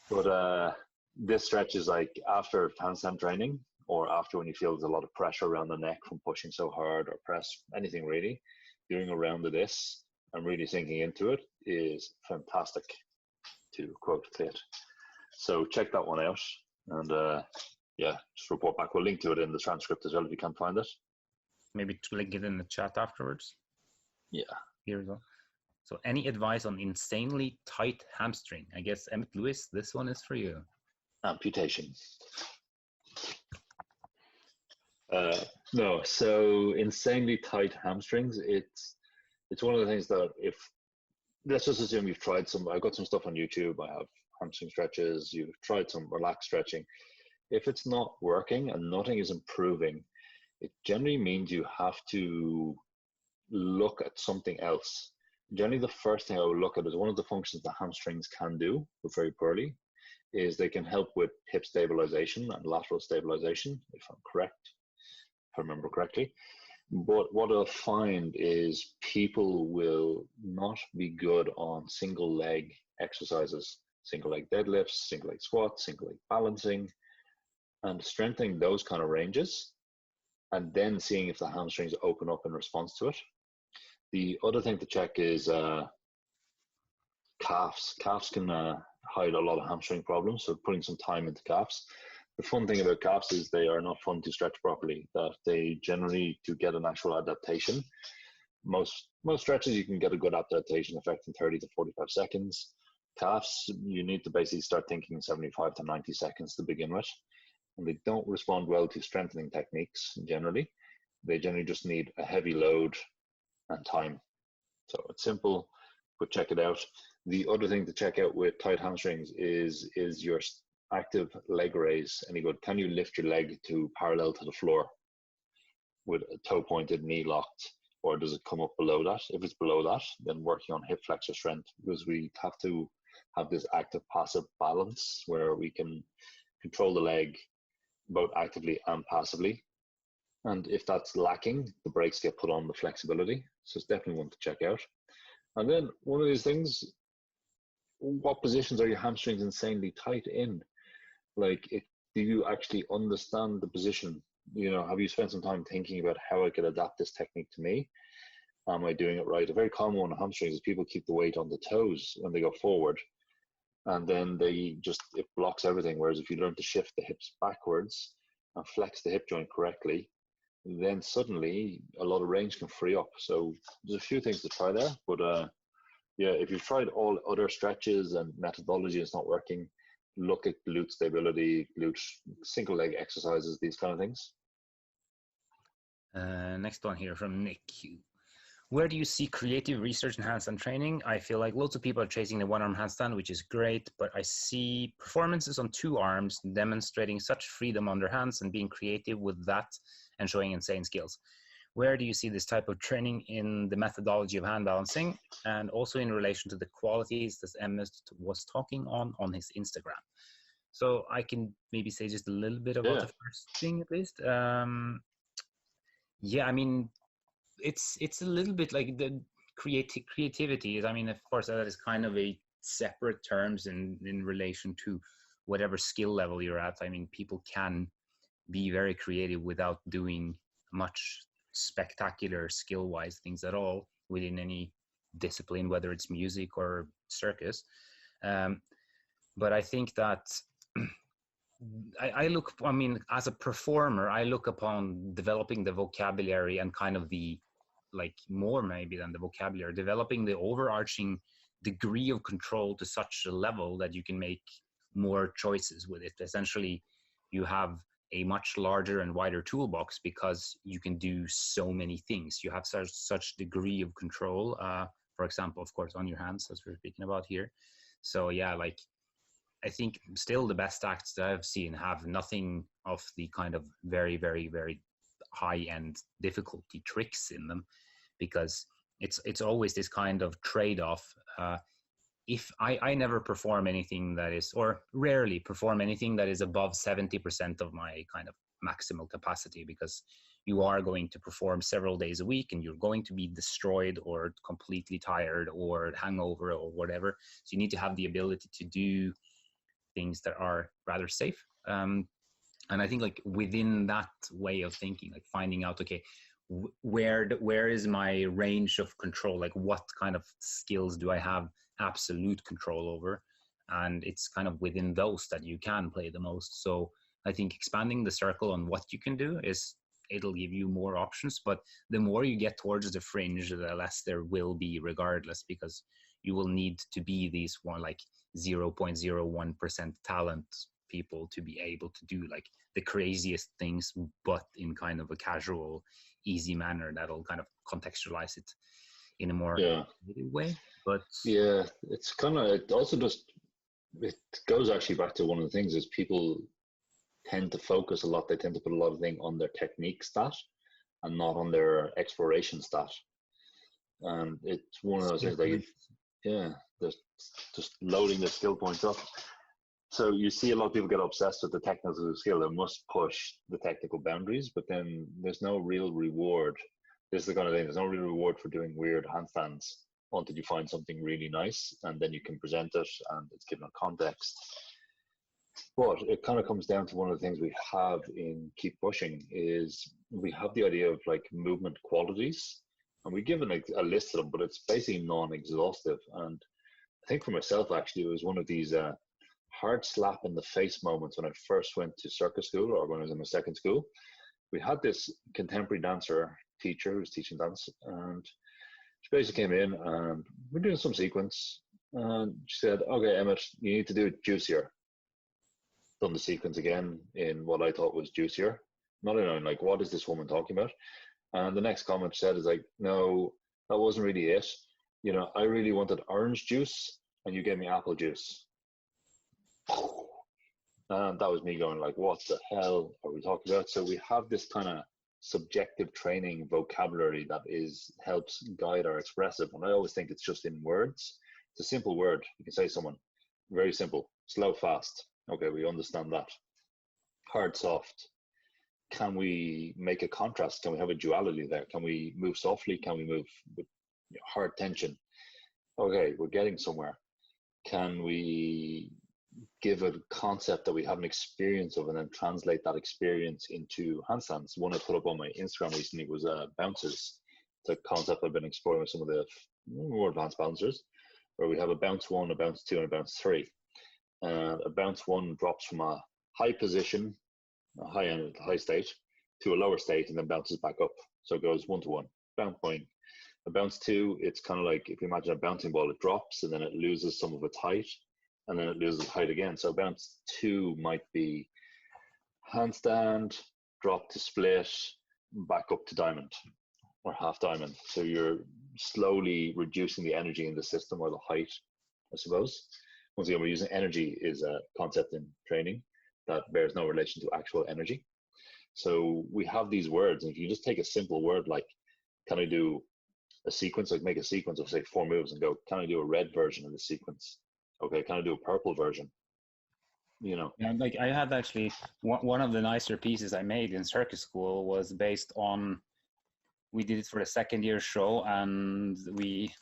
But this stretch is like after handstand training, or after when you feel there's a lot of pressure around the neck from pushing so hard or press, anything really, doing a round of this and really sinking into it is fantastic, to quote Kit. So check that one out, and just report back. We'll link to it in the transcript as well if you can't find it. Maybe to link it in the chat afterwards. Yeah. Here we go. So any advice on insanely tight hamstring? I guess, Emmet Lewis, this one is for you. Amputation. No, so insanely tight hamstrings, it's one of the things that, if, let's just assume you've tried some, I've got some stuff on YouTube, I have hamstring stretches, you've tried some relaxed stretching. If it's not working and nothing is improving, it generally means you have to look at something else. Generally, the first thing I would look at is one of the functions that hamstrings can do, but very poorly, is they can help with hip stabilization and lateral stabilization, if I'm correct, if I remember correctly. But what I'll find is people will not be good on single leg exercises, single leg deadlifts, single leg squats, single leg balancing. and strengthening those kind of ranges, and then seeing if the hamstrings open up in response to it. The other thing to check is calves. Calves can hide a lot of hamstring problems, so putting some time into calves. The fun thing about calves is they are not fun to stretch properly, that they generally, to get an actual adaptation, most stretches you can get a good adaptation effect in 30 to 45 seconds. Calves, you need to basically start thinking 75 to 90 seconds to begin with. And they don't respond well to strengthening techniques generally. They generally just need a heavy load and time. So it's simple, but check it out. The other thing to check out with tight hamstrings is your active leg raise any good? Can you lift your leg to parallel to the floor with a toe pointed, knee locked, or does it come up below that? If it's below that, then working on hip flexor strength, because we have to have this active passive balance where we can control the leg both actively and passively. And if that's lacking, the brakes get put on the flexibility. So it's definitely one to check out. And then one of these things, what positions are your hamstrings insanely tight in? Like, do you actually understand the position? You know, have you spent some time thinking about how I could adapt this technique to me? Am I doing it right? A very common one on hamstrings is people keep the weight on the toes when they go forward, and then it blocks everything. Whereas if you learn to shift the hips backwards and flex the hip joint correctly, then suddenly a lot of range can free up. So there's a few things to try there, but yeah, if you've tried all other stretches and methodology is not working, look at glute stability, glute single leg exercises, these kind of things. Next one here from Nick. Where do you see creative research in handstand training? I feel like lots of people are chasing the one-arm handstand, which is great, but I see performances on two arms demonstrating such freedom on their hands and being creative with that and showing insane skills. Where do you see this type of training in the methodology of hand balancing, and also in relation to the qualities that Emmet was talking on his Instagram? So I can maybe say just a little bit about the first thing at least. Yeah, I mean, it's a little bit like the creativity is, I mean, of course, that is kind of a separate terms in relation to whatever skill level you're at. I mean, people can be very creative without doing much spectacular skill-wise things at all within any discipline, whether it's music or circus. But I think that I mean, as a performer, I look upon developing the vocabulary and kind of the, like, more maybe than the vocabulary, developing the overarching degree of control to such a level that you can make more choices with it. Essentially, you have a much larger and wider toolbox because you can do so many things. You have such degree of control, for example, of course, on your hands, as we're speaking about here. So yeah, like, I think still the best acts that I've seen have nothing of the kind of very, very, very high-end difficulty tricks in them, because it's always this kind of trade-off. If I never perform anything that is, or rarely perform anything that is above 70% of my kind of maximal capacity, because you are going to perform several days a week and you're going to be destroyed or completely tired or hangover or whatever. So you need to have the ability to do things that are rather safe. And I think, like, within that way of thinking, like finding out, okay, where is my range of control? Like, what kind of skills do I have absolute control over? And it's kind of within those that you can play the most. So I think expanding the circle on what you can do it'll give you more options, but the more you get towards the fringe, the less there will be, regardless, because you will need to be these one, like 0.01% talent people to be able to do like the craziest things, but in kind of a casual, easy manner that'll kind of contextualize it in a more way. But yeah, it's kind of, it also just, it goes actually back to one of the things is people tend to focus a lot. They tend to put a lot of things on their technique stat and not on their exploration stat. And it's one of those things like, there's just loading the skill points up. So you see a lot of people get obsessed with the technical skill. They must push the technical boundaries, but then there's no real reward. This is the kind of thing, there's no real reward for doing weird handstands until you find something really nice, and then you can present it and it's given a context. But it kind of comes down to one of the things we have in Keep Pushing is we have the idea of like movement qualities, and we give a list of them, but it's basically non-exhaustive. And I think for myself, actually, it was one of these hard slap in the face moments when I first went to circus school, or when I was in my second school. We had this contemporary dancer teacher who was teaching dance, and she basically came in and we're doing some sequence, and she said, "Okay, Emmett, you need to do it juicier." Done the sequence again in what I thought was juicier. Not knowing like, what is this woman talking about? And the next comment she said is like, "No, that wasn't really it. You know, I really wanted orange juice and you gave me apple juice." And that was me going like, what the hell are we talking about? So we have this kind of subjective training vocabulary that helps guide our expressive. And I always think it's just in words. It's a simple word. You can say to someone, very simple, slow, fast. Okay, we understand that. Hard, soft. Can we make a contrast? Can we have a duality there? Can we move softly? Can we move with hard tension? Okay, we're getting somewhere. Can we give a concept that we have an experience of and then translate that experience into handstands? One I put up on my Instagram recently was bounces. It's a concept I've been exploring with some of the more advanced bouncers, where we have a bounce 1, a bounce 2, and a bounce 3. A bounce 1 drops from a high position, a high state, to a lower state, and then bounces back up. So it goes 1 to 1, bounce point. A bounce 2, it's kind of like, if you imagine a bouncing ball, it drops and then it loses some of its height, and then it loses height again. So bounce 2 might be handstand, drop to split, back up to diamond or half diamond. So you're slowly reducing the energy in the system, or the height, I suppose. Once again, we're using energy is a concept in training that bears no relation to actual energy. So we have these words, and if you just take a simple word like, can I do a sequence, like make a sequence of say 4 moves and go, can I do a red version of the sequence? Okay, can I do a purple version? You know. Yeah, like I had actually one of the nicer pieces I made in circus school was based on, we did it for the second year show, and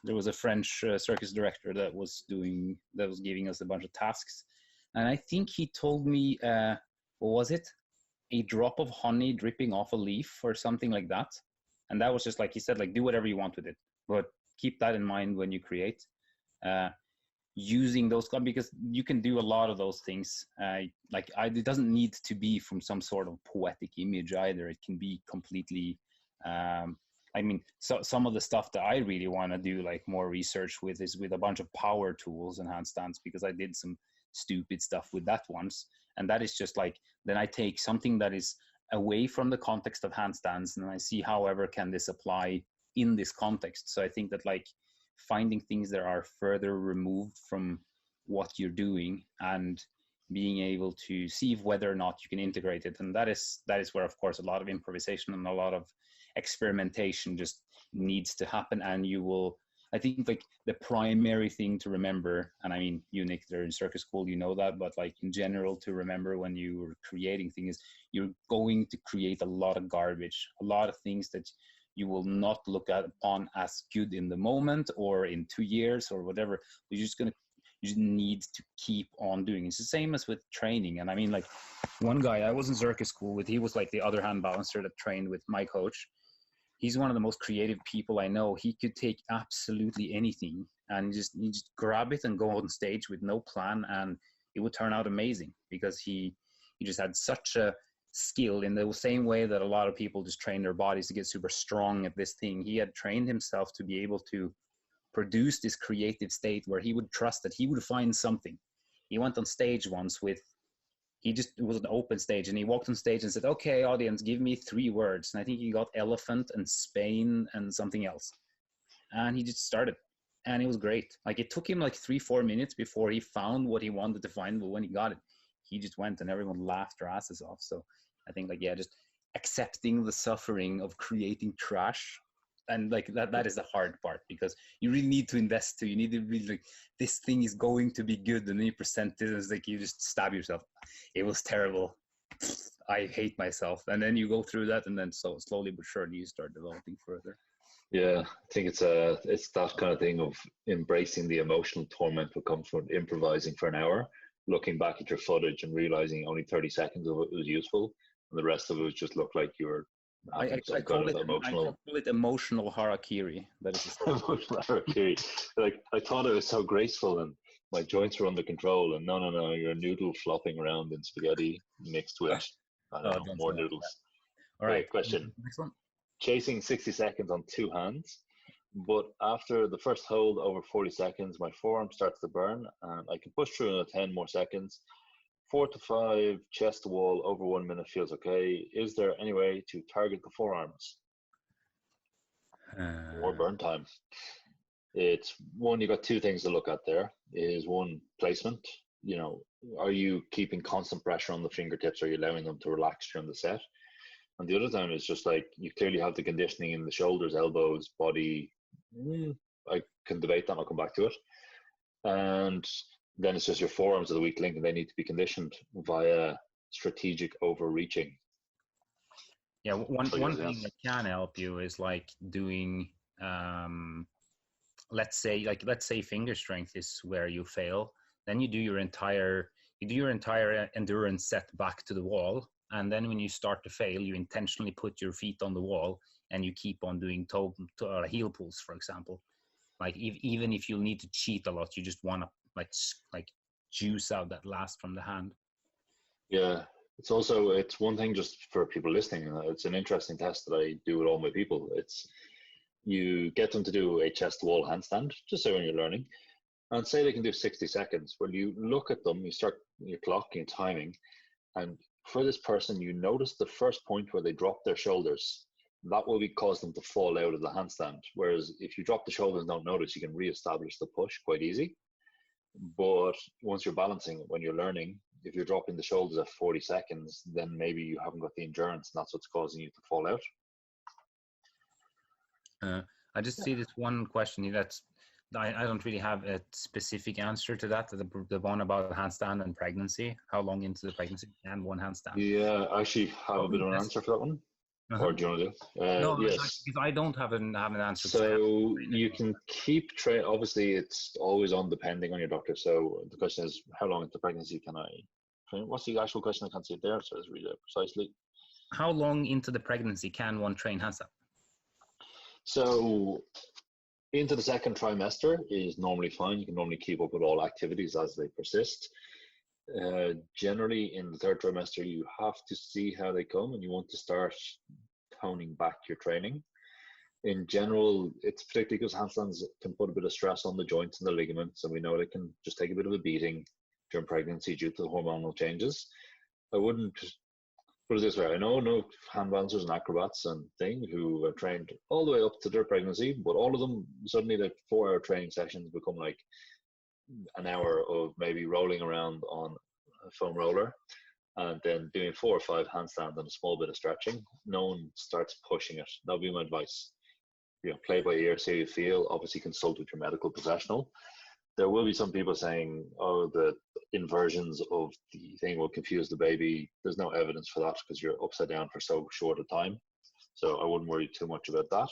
there was a French circus director that was giving us a bunch of tasks, and I think he told me, what was it? A drop of honey dripping off a leaf or something like that. And that was just like, he said, like, do whatever you want with it, but keep that in mind when you create. Using those, because you can do a lot of those things. It doesn't need to be from some sort of poetic image either. It can be completely, so some of the stuff that I really want to do like more research with is with a bunch of power tools and handstands, because I did some stupid stuff with that once. And that is just like, then I take something that is away from the context of handstands and I see however can this apply in this context. So I think that like finding things that are further removed from what you're doing and being able to see whether or not you can integrate it. And that is where, of course, a lot of improvisation and a lot of experimentation just needs to happen. And I think like the primary thing to remember, and I mean, you, Nick, they're in circus school, you know that, but like in general to remember when you're creating things, you're going to create a lot of garbage, a lot of things that you will not look upon as good in the moment or in 2 years or whatever. You just need to keep on doing. It's the same as with training. And I mean, like one guy I was in circus school with, he was like the other hand balancer that trained with my coach. He's one of the most creative people I know. He could take absolutely anything and just grab it and go on stage with no plan, and it would turn out amazing because he just had such a skill in the same way that a lot of people just train their bodies to get super strong at this thing. He had trained himself to be able to produce this creative state where he would trust that he would find something. He went on stage once it was an open stage, and he walked on stage and said, okay, audience, give me 3 words. And I think he got elephant and Spain and something else. And he just started, and it was great. Like it took him like 3-4 minutes before he found what he wanted to find. But when he got it, he just went and everyone laughed their asses off. So I think like, yeah, just accepting the suffering of creating trash. And like that is the hard part, because you really need to invest too. You need to be like, this thing is going to be good, and then you present it and it's like you just stab yourself. It was terrible. I hate myself. And then you go through that, and then so slowly but surely you start developing further. Yeah, I think it's that kind of thing of embracing the emotional torment that comes from improvising for an hour looking back at your footage and realizing only 30 seconds of it was useful, and the rest of it just looked like you were having some kind of emotional. I call it emotional harakiri. That is Emotional harakiri. Like, I thought it was so graceful and my joints were under control, and no, you're a noodle flopping around in spaghetti mixed with, I don't know, more noodles. All right. Question. Next one. Chasing 60 seconds on 2 hands, but after the first hold over 40 seconds, my forearm starts to burn, and I can push through another 10 more seconds. 4 to 5 chest to wall over 1 minute feels okay. Is there any way to target the forearms? More burn time. It's one, you got 2 things to look at there. Is one, placement. You know, are you keeping constant pressure on the fingertips? Are you allowing them to relax during the set? And the other time is just like, you clearly have the conditioning in the shoulders, elbows, body. I can debate that, I'll come back to it. And then it's just your forearms are the weak link, and they need to be conditioned via strategic overreaching. Yeah, one thing that can help you is like doing, let's say finger strength is where you fail. Then you do your entire endurance set back to the wall, and then when you start to fail, you intentionally put your feet on the wall and you keep on doing heel pulls, for example. Like even if you need to cheat a lot, you just want to like juice out that last from the hand. Yeah, it's one thing just for people listening. It's an interesting test that I do with all my people. It's you get them to do a chest to wall handstand, just so when you're learning, and say they can do 60 seconds. Well, you look at them, you start your clocking, timing, and for this person, you notice the first point where they drop their shoulders. That will cause them to fall out of the handstand. Whereas if you drop the shoulders and don't notice, you can reestablish the push quite easy. But once you're balancing, when you're learning, if you're dropping the shoulders at 40 seconds, then maybe you haven't got the endurance, and that's what's causing you to fall out. I just see this one question that's I don't really have a specific answer to that. The one about handstand and pregnancy. How long into the pregnancy can one handstand? Yeah, I actually have a bit of an answer for that one. Or do you want to do? No, yes. Because I don't have an answer. So you can keep obviously, it's always on depending on your doctor. So the question is, how long into pregnancy can I train? What's the actual question? I can't see it there, so let's read it precisely. How long into the pregnancy can one train handstand? So into the second trimester is normally fine. You can normally keep up with all activities as they persist. Generally in the third trimester, you have to see how they come, and you want to start toning back your training. In general, it's particularly because handstands can put a bit of stress on the joints and the ligaments, and we know they can just take a bit of a beating during pregnancy due to the hormonal changes. I wouldn't put it this way. I know no hand balancers and acrobats and things who are trained all the way up to their pregnancy, but all of them suddenly, the 4-hour training sessions become like an hour of maybe rolling around on a foam roller and then doing 4 or 5 handstands and a small bit of stretching. No one starts pushing it. That would be my advice. You know, play by ear, see how you feel. Obviously consult with your medical professional. There will be some people saying, oh, the inversions of the thing will confuse the baby. There's no evidence for that because you're upside down for so short a time. So I wouldn't worry too much about that.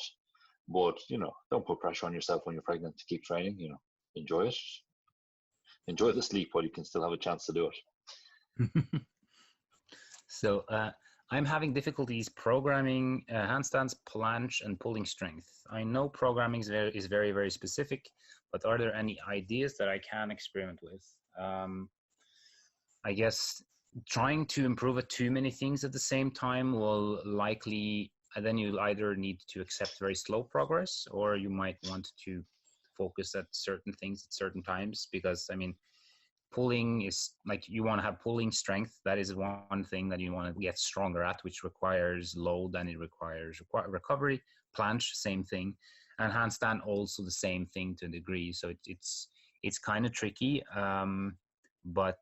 But, you know, don't put pressure on yourself when you're pregnant to keep training. You know, enjoy it. Enjoy the sleep while you can still have a chance to do it. So I'm having difficulties programming handstands, planche, and pulling strength. I know programming is very, very specific, but are there any ideas that I can experiment with? I guess trying to improve at too many things at the same time will likely, then you'll either need to accept very slow progress, or you might want to focus at certain things at certain times, because I mean, pulling is like, you want to have pulling strength. That is one thing that you want to get stronger at, which requires load and it requires recovery. Planche, same thing. And handstand, also the same thing to a degree. So it's kind of tricky. But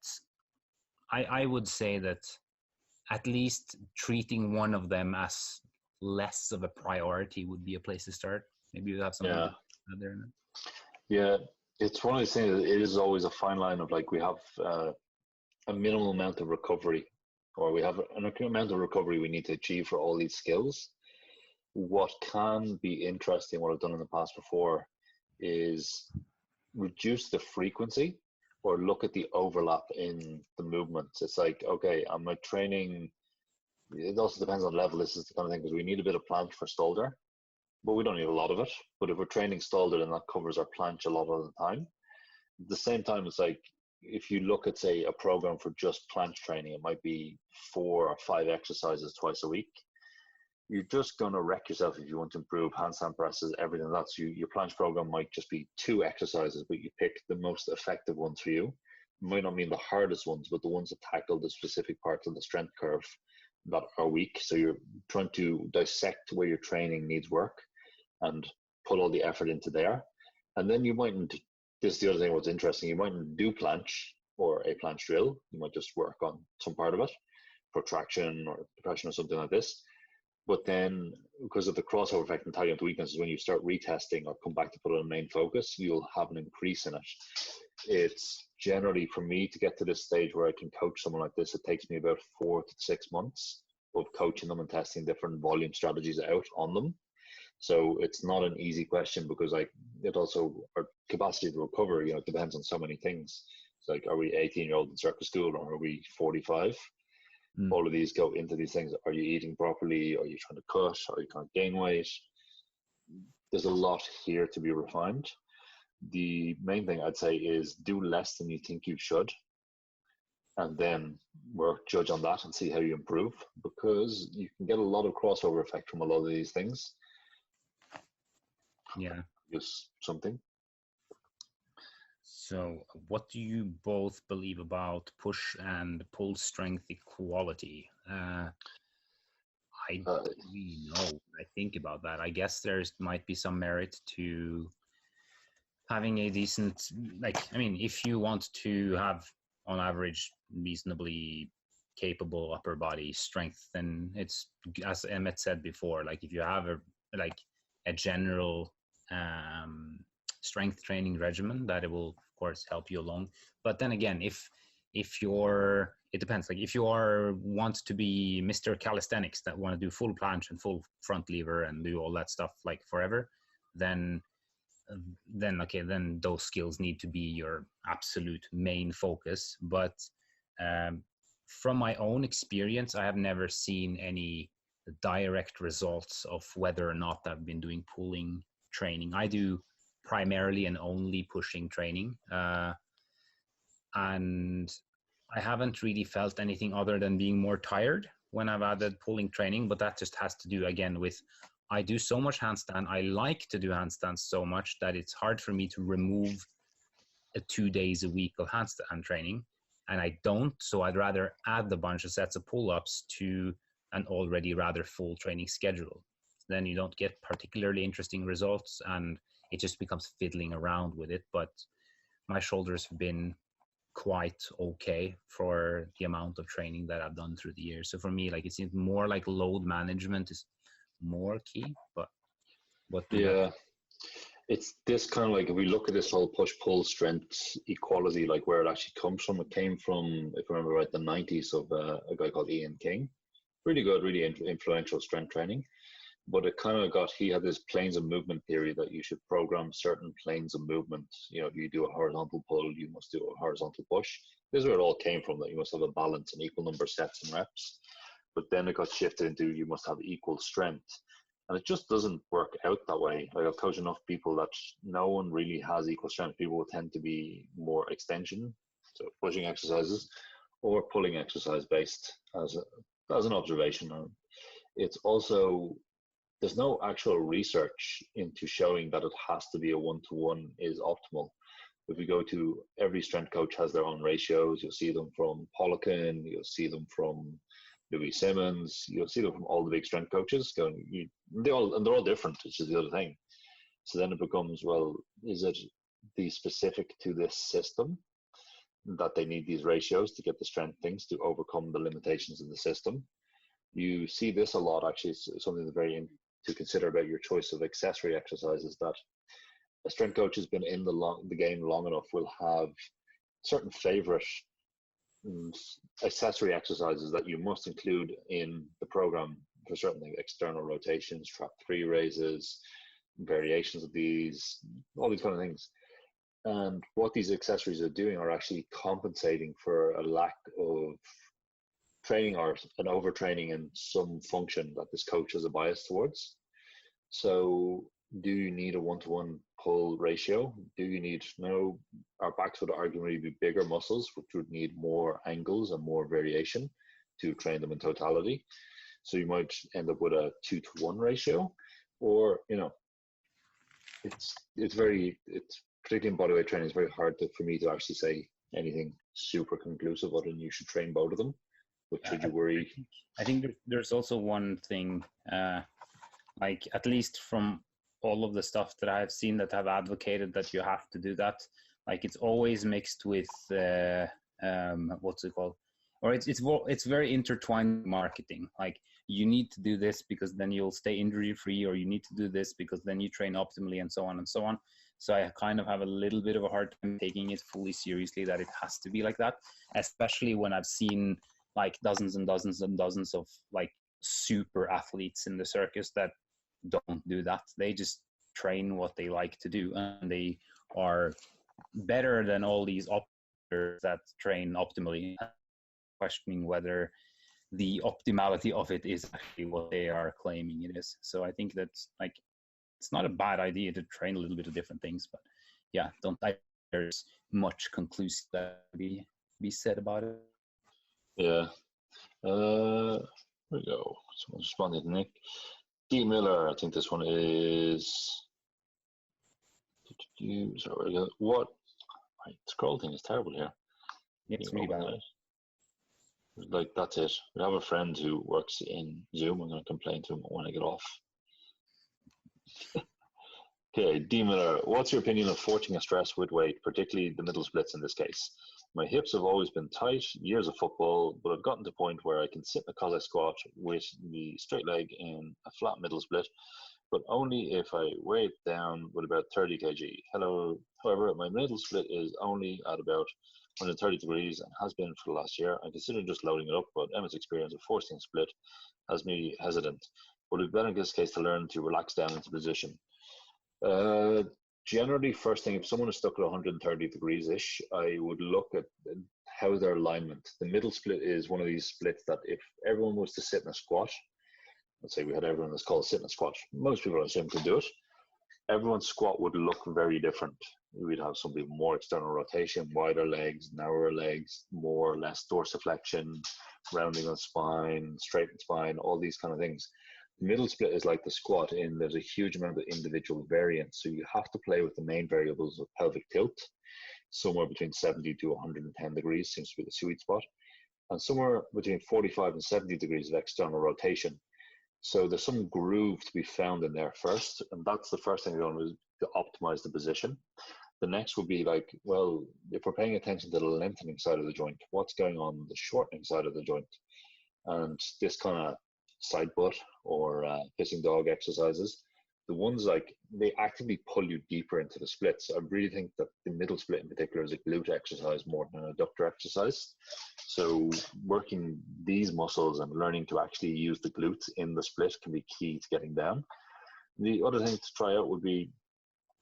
I would say that at least treating one of them as less of a priority would be a place to start. Maybe you have something out there. Yeah, it's one of those things. It is always a fine line of like, we have a minimal amount of recovery, or we have an amount of recovery we need to achieve for all these skills. What can be interesting, what I've done in the past before, is reduce the frequency or look at the overlap in the movements. It's like, okay, am I training? It also depends on level. This is the kind of thing, because we need a bit of planche for shoulder, but we don't need a lot of it. But if we're training shoulder, then that covers our planche a lot of the time. At the same time, it's like, if you look at, say, a program for just planche training, it might be 4 or 5 exercises twice a week. You're just going to wreck yourself if you want to improve handstand presses, everything. That's you. Your planche program might just be 2 exercises, but you pick the most effective ones for you. It might not mean the hardest ones, but the ones that tackle the specific parts of the strength curve that are weak. So you're trying to dissect where your training needs work and put all the effort into there. And then you mightn't, this is the other thing what's interesting, you mightn't do planche or a planche drill. You might just work on some part of it, protraction or depression or something like this. But then, because of the crossover effect and tagging to weaknesses, when you start retesting or come back to put on a main focus, you'll have an increase in it. It's generally, for me to get to this stage where I can coach someone like this, it takes me about 4 to 6 months of coaching them and testing different volume strategies out on them. So it's not an easy question, because it also, our capacity to recover, it depends on so many things. It's like, are we 18-year-old in circus school, or are we 45? All of these go into these things. Are you eating properly? Are you trying to cut? Are you trying to gain weight? There's a lot here to be refined. The main thing I'd say is do less than you think you should, and then judge on that and see how you improve, because you can get a lot of crossover effect from a lot of these things. Yeah. Use something. So, what do you both believe about push and pull strength equality? I don't really know. I think about that. I guess might be some merit to having a decent, if you want to have, on average, reasonably capable upper body strength, then it's, as Emmet said before, like if you have a general strength training regimen, that it will of course help you along. But then again, if you're, it depends. Like if you want to be Mr. Calisthenics, that want to do full planche and full front lever and do all that stuff like forever, then okay, then those skills need to be your absolute main focus. But from my own experience, I have never seen any direct results of whether or not I've been doing pulling training. I do primarily and only pushing training, and I haven't really felt anything other than being more tired when I've added pulling training. But that just has to do again with, I do so much handstand, I like to do handstands so much that it's hard for me to remove 2 days a week of handstand training, and I don't. So I'd rather add a bunch of sets of pull-ups to an already rather full training schedule. Then you don't get particularly interesting results, and it just becomes fiddling around with it. But my shoulders have been quite okay for the amount of training that I've done through the years. So for me, like, it seems more like load management is more key. But what do you it's this kind of like, if we look at this whole push-pull strength equality, like where it actually comes from, it came from, if I remember right, the 90s of a guy called Ian King. Really good, really influential strength training. But it kind of he had this planes of movement theory that you should program certain planes of movement. If you do a horizontal pull, you must do a horizontal push. This is where it all came from, that you must have a balance and equal number of sets and reps. But then it got shifted into, you must have equal strength. And it just doesn't work out that way. Like, I've coached enough people that no one really has equal strength. People will tend to be more extension, so pushing exercises, or pulling exercise based, as an observation. It's also, there's no actual research into showing that it has to be a one-to-one is optimal. If we go to, every strength coach has their own ratios. You'll see them from Poliquin, you'll see them from Louis Simmons, you'll see them from all the big strength coaches they're all different, which is the other thing. So then it becomes, well, is it the specific to this system that they need these ratios to get the strength things to overcome the limitations of the system? You see this a lot, actually. It's something that's very to consider about your choice of accessory exercises, that a strength coach has been in the game long enough will have certain favorite accessory exercises that you must include in the program for certain things: external rotations, trap 3 raises, variations of these, all these kind of things. And what these accessories are doing are actually compensating for a lack of training or an overtraining in some function that this coach has a bias towards. So do you need a one-to-one pull ratio? Do you need, no, our backs would arguably be bigger muscles, which would need more angles and more variation to train them in totality. So you might end up with a 2-to-1 ratio, or, you know, it's particularly in bodyweight training, it's very hard for me to actually say anything super conclusive other than you should train both of them. But should you worry? I think there's also one thing, like at least from all of the stuff that I've seen that have advocated that you have to do that, like it's always mixed with what's it called? Or it's very intertwined with marketing. Like you need to do this because then you'll stay injury free, or you need to do this because then you train optimally, and so on and so on. So I kind of have a little bit of a hard time taking it fully seriously that it has to be like that, especially when I've seen like dozens and dozens and dozens of like super athletes in the circus that don't do that. They just train what they like to do, and they are better than all these operators that train optimally, questioning whether the optimality of it is actually what they are claiming it is. So I think that's like, it's not a bad idea to train a little bit of different things, but yeah, don't think there's much conclusive that be said about it. Yeah. Here we go. Someone responded, Nick. D. Miller, I think this one is. Sorry, what? My scroll thing is terrible here. It's really bad. Like, that's it. We have a friend who works in Zoom. I'm going to complain to him when I get off. Okay, D. Miller, what's your opinion of forcing a stress with weight, particularly the middle splits in this case? My hips have always been tight, years of football, but I've gotten to a point where I can sit in a Cossack squat with the straight leg in a flat middle split, but only if I weigh it down with about 30 kg. However, my middle split is only at about 130 degrees and has been for the last year. I consider just loading it up, but Emmet's experience of forcing a split has me hesitant. Would it be better in this case to learn to relax down into position? Generally, first thing, if someone is stuck at 130 degrees-ish, I would look at how their alignment. The middle split is one of these splits that if everyone was to sit in a squat, let's say we had everyone that's called sit in a squat, most people I assume could do it, everyone's squat would look very different. We'd have some people more external rotation, wider legs, narrower legs, more or less dorsiflexion, rounding on spine, straightened spine, all these kind of things. The middle split is like the squat in there's a huge amount of individual variance. So you have to play with the main variables of pelvic tilt. Somewhere between 70 to 110 degrees seems to be the sweet spot. And somewhere between 45 and 70 degrees of external rotation. So there's some groove to be found in there first. And that's the first thing we're going to do, to optimize the position. The next would be like, well, if we're paying attention to the lengthening side of the joint, what's going on the shortening side of the joint? And this kind of side butt or pissing dog exercises, the ones like they actively pull you deeper into the splits. I really think that the middle split in particular is a glute exercise more than an adductor exercise. So working these muscles and learning to actually use the glutes in the split can be key to getting down. The other thing to try out would be,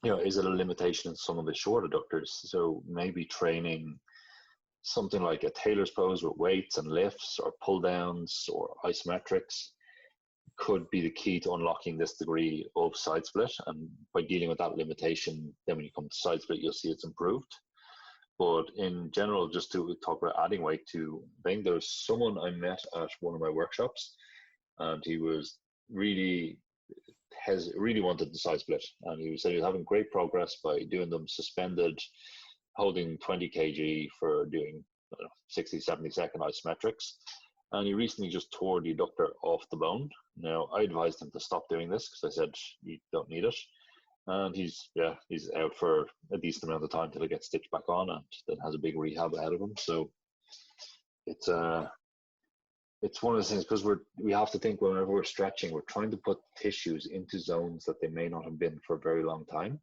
you know, is it a limitation in some of the short adductors? So maybe training something like a Taylor's pose with weights and lifts or pull downs or isometrics could be the key to unlocking this degree of side split. And by dealing with that limitation, then when you come to side split, you'll see it's improved. But in general, just to talk about adding weight to thing, there's someone I met at one of my workshops, and he was really wanted the side split, and he said he was having great progress by doing them suspended, holding 20 kg for doing 60, 70 second isometrics. And he recently just tore the adductor off the bone. Now, I advised him to stop doing this because I said, you don't need it. And he's out for a decent amount of time till it gets stitched back on, and then has a big rehab ahead of him. So it's one of those things, because we have to think whenever we're stretching, we're trying to put tissues into zones that they may not have been for a very long time.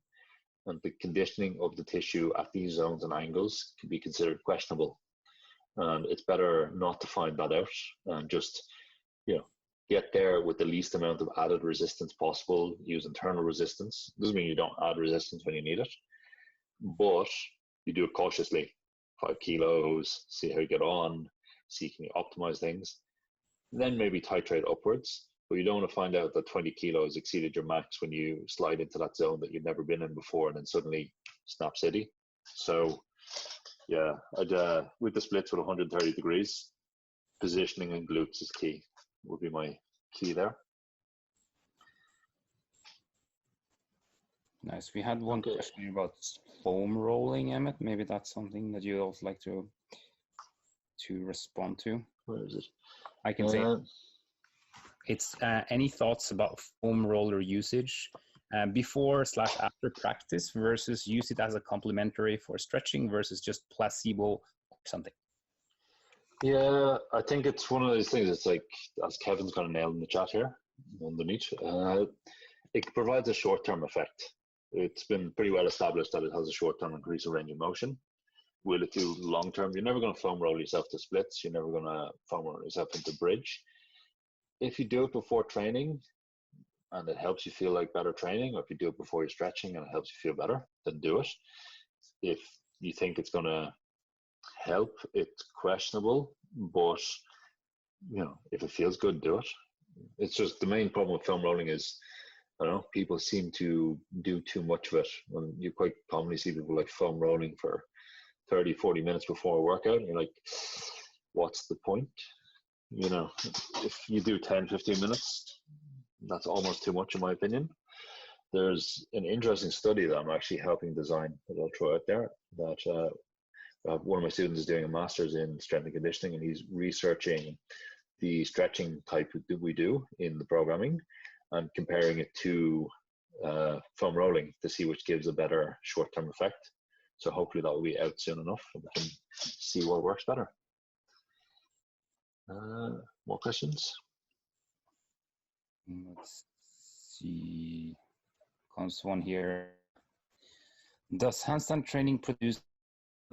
And the conditioning of the tissue at these zones and angles can be considered questionable. And it's better not to find that out and just, get there with the least amount of added resistance possible. Use internal resistance. Doesn't mean you don't add resistance when you need it, but you do it cautiously. 5 kilos, see how you get on, see can you optimize things. Then maybe titrate upwards, but you don't want to find out that 20 kilos exceeded your max when you slide into that zone that you've never been in before, and then suddenly snap city. So yeah, I'd with the splits with 130 degrees, positioning and glutes is key. Would be my key there. Nice. We had one question about foam rolling, Emmet. Maybe that's something that you also like to respond to. Where is it? I can say it's any thoughts about foam roller usage before/after practice versus use it as a complementary for stretching versus just placebo or something. Yeah, I think it's one of those things. It's like, as Kevin's got a nail in the chat here underneath, it provides a short-term effect. It's been pretty well established that it has a short-term increase in range of motion. Will it do long-term? You're never going to foam roll yourself to splits. You're never going to foam roll yourself into bridge. If you do it before training and it helps you feel like better training, or if you do it before you're stretching and it helps you feel better, then do it. If you think it's going to help, it's questionable, but if it feels good, do it. It's just the main problem with foam rolling is, I don't know, people seem to do too much of it. When you quite commonly see people like foam rolling for 30-40 minutes before a workout, and you're like, what's the point? If you do 10-15 minutes, that's almost too much in my opinion. There's an interesting study that I'm actually helping design that I'll throw out there, that one of my students is doing a master's in strength and conditioning, and he's researching the stretching type that we do in the programming and comparing it to foam rolling to see which gives a better short-term effect. So hopefully that will be out soon enough and we can see what works better. More questions? Let's see. Comes one here. Does handstand training produce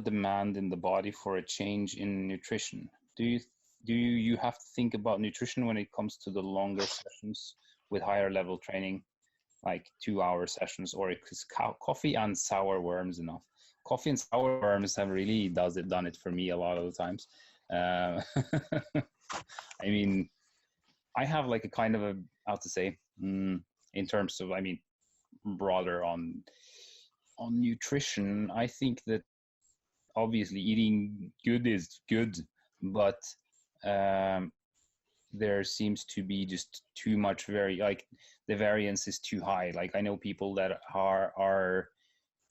demand in the body for a change in nutrition? Do you have to think about nutrition when it comes to the longer sessions with higher level training, like 2-hour sessions, or is coffee and sour worms enough? Coffee and sour worms have really done it for me a lot of the times. I mean, I have like a kind of how to say, in terms of, broader on nutrition. I think that obviously eating good is good, but there seems to be just too much the variance is too high. Like, I know people that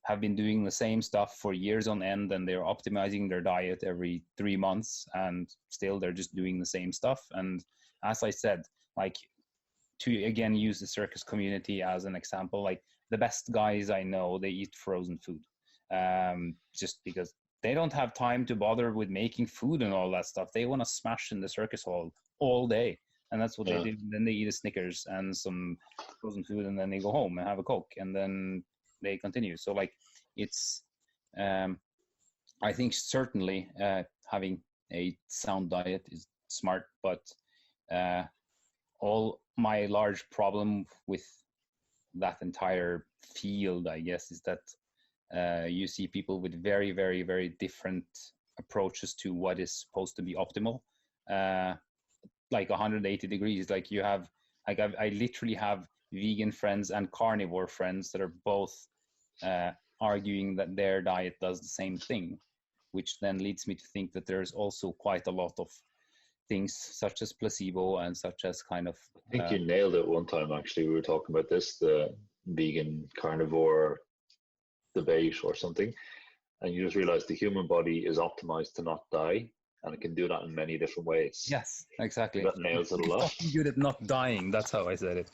have been doing the same stuff for years on end, and they're optimizing their diet every 3 months, and still they're just doing the same stuff. And as I said, like, to again use the circus community as an example, like the best guys I know, they eat frozen food, just because they don't have time to bother with making food and all that stuff. They want to smash in the circus hall all day, and that's what they do. And then they eat a Snickers and some frozen food, and then they go home and have a Coke, and then they continue. So like, it's I think certainly having a sound diet is smart, but all my large problem with that entire field, I guess, is that you see people with very, very, very different approaches to what is supposed to be optimal. Like 180 degrees. Like, you have, like, I literally have vegan friends and carnivore friends that are both arguing that their diet does the same thing, which then leads me to think that there's also quite a lot of things such as placebo and such as kind of... I think you nailed it one time, actually. We were talking about this, the vegan carnivore debate or something, and you just realize the human body is optimized to not die, and it can do that in many different ways. Yes, exactly. That nails it a lot. It's good at not dying. That's how I said it.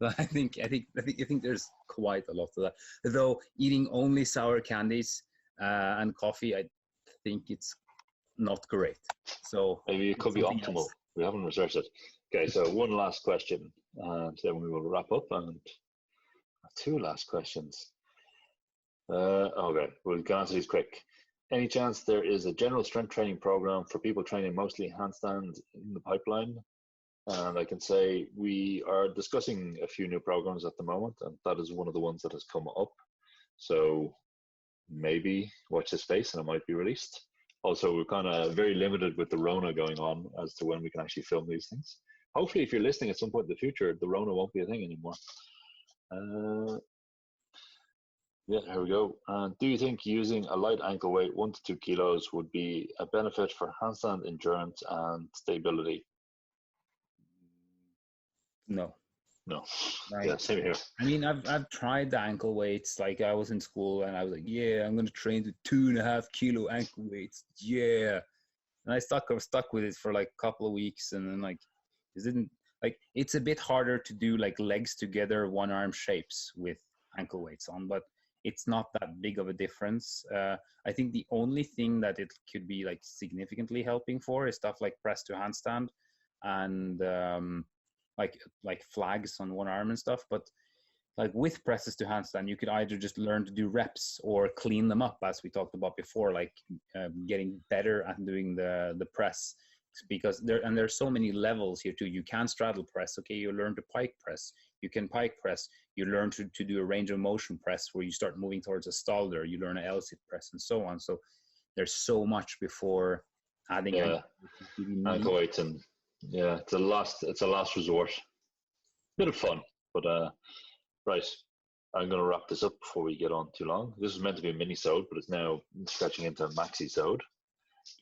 But I think there's quite a lot of that. Though eating only sour candies and coffee, I think it's not great. So maybe it could be optimal. Else. We haven't researched it. Okay, so one last question, and then we will wrap up. And 2 last questions. Okay, we'll answer these quick. Any chance there is a general strength training program for people training mostly handstand in the pipeline? And I can say we are discussing a few new programs at the moment, and that is one of the ones that has come up. So maybe watch this space and it might be released. Also, we're kind of very limited with the Rona going on as to when we can actually film these things. Hopefully, if you're listening at some point in the future, the Rona won't be a thing anymore. Yeah, here we go. Do you think using a light ankle weight, 1 to 2 kilos, would be a benefit for handstand endurance and stability? No. No. Right. Yeah, same here. I mean, I've tried the ankle weights. Like I was in school and I was like, yeah, I'm gonna train to 2.5 kilo ankle weights. Yeah, and I was stuck with it for like a couple of weeks, and then like it didn't like it's a bit harder to do like legs together, one arm shapes with ankle weights on, but it's not that big of a difference. I think the only thing that it could be like significantly helping for is stuff like press to handstand and like flags on one arm and stuff. But like with presses to handstand, you could either just learn to do reps or clean them up, as we talked about before, like getting better at doing the press, because there's so many levels here too. You can straddle press. Okay, you learn to pike press. You can pike press. You learn to do a range of motion press where you start moving towards a stalder. You learn an L-sit press and so on. So there's so much before adding ankle weights, and yeah, it's a last resort. Bit of fun, but right. I'm going to wrap this up before we get on too long. This was meant to be a mini-sode, but it's now stretching into a maxi-sode.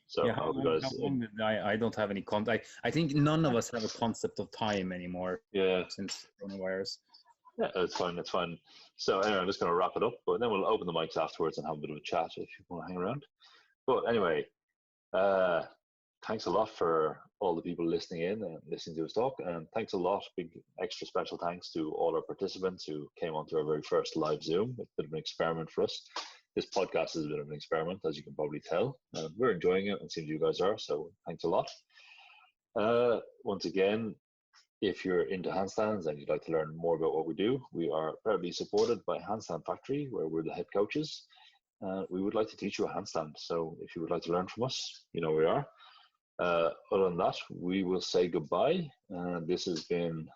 So yeah, how long I don't have any concept. I think none of us have a concept of time anymore. Yeah. Since coronavirus. Yeah, it's fine. It's fine. So anyway, I'm just going to wrap it up, but then we'll open the mics afterwards and have a bit of a chat if you want to hang around. But anyway, thanks a lot for all the people listening in and listening to us talk, and thanks a lot. Big extra special thanks to all our participants who came onto our very first live Zoom. It's a bit of an experiment for us. This podcast is a bit of an experiment, as you can probably tell. We're enjoying it, and it seems you guys are, so thanks a lot. Once again, if you're into handstands and you'd like to learn more about what we do, we are proudly supported by Handstand Factory, where we're the head coaches. We would like to teach you a handstand, so if you would like to learn from us, you know where we are. Other than that, we will say goodbye. This has been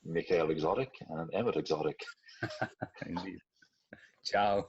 Mikael Exotic and Emmet Exotic. Indeed. Ciao.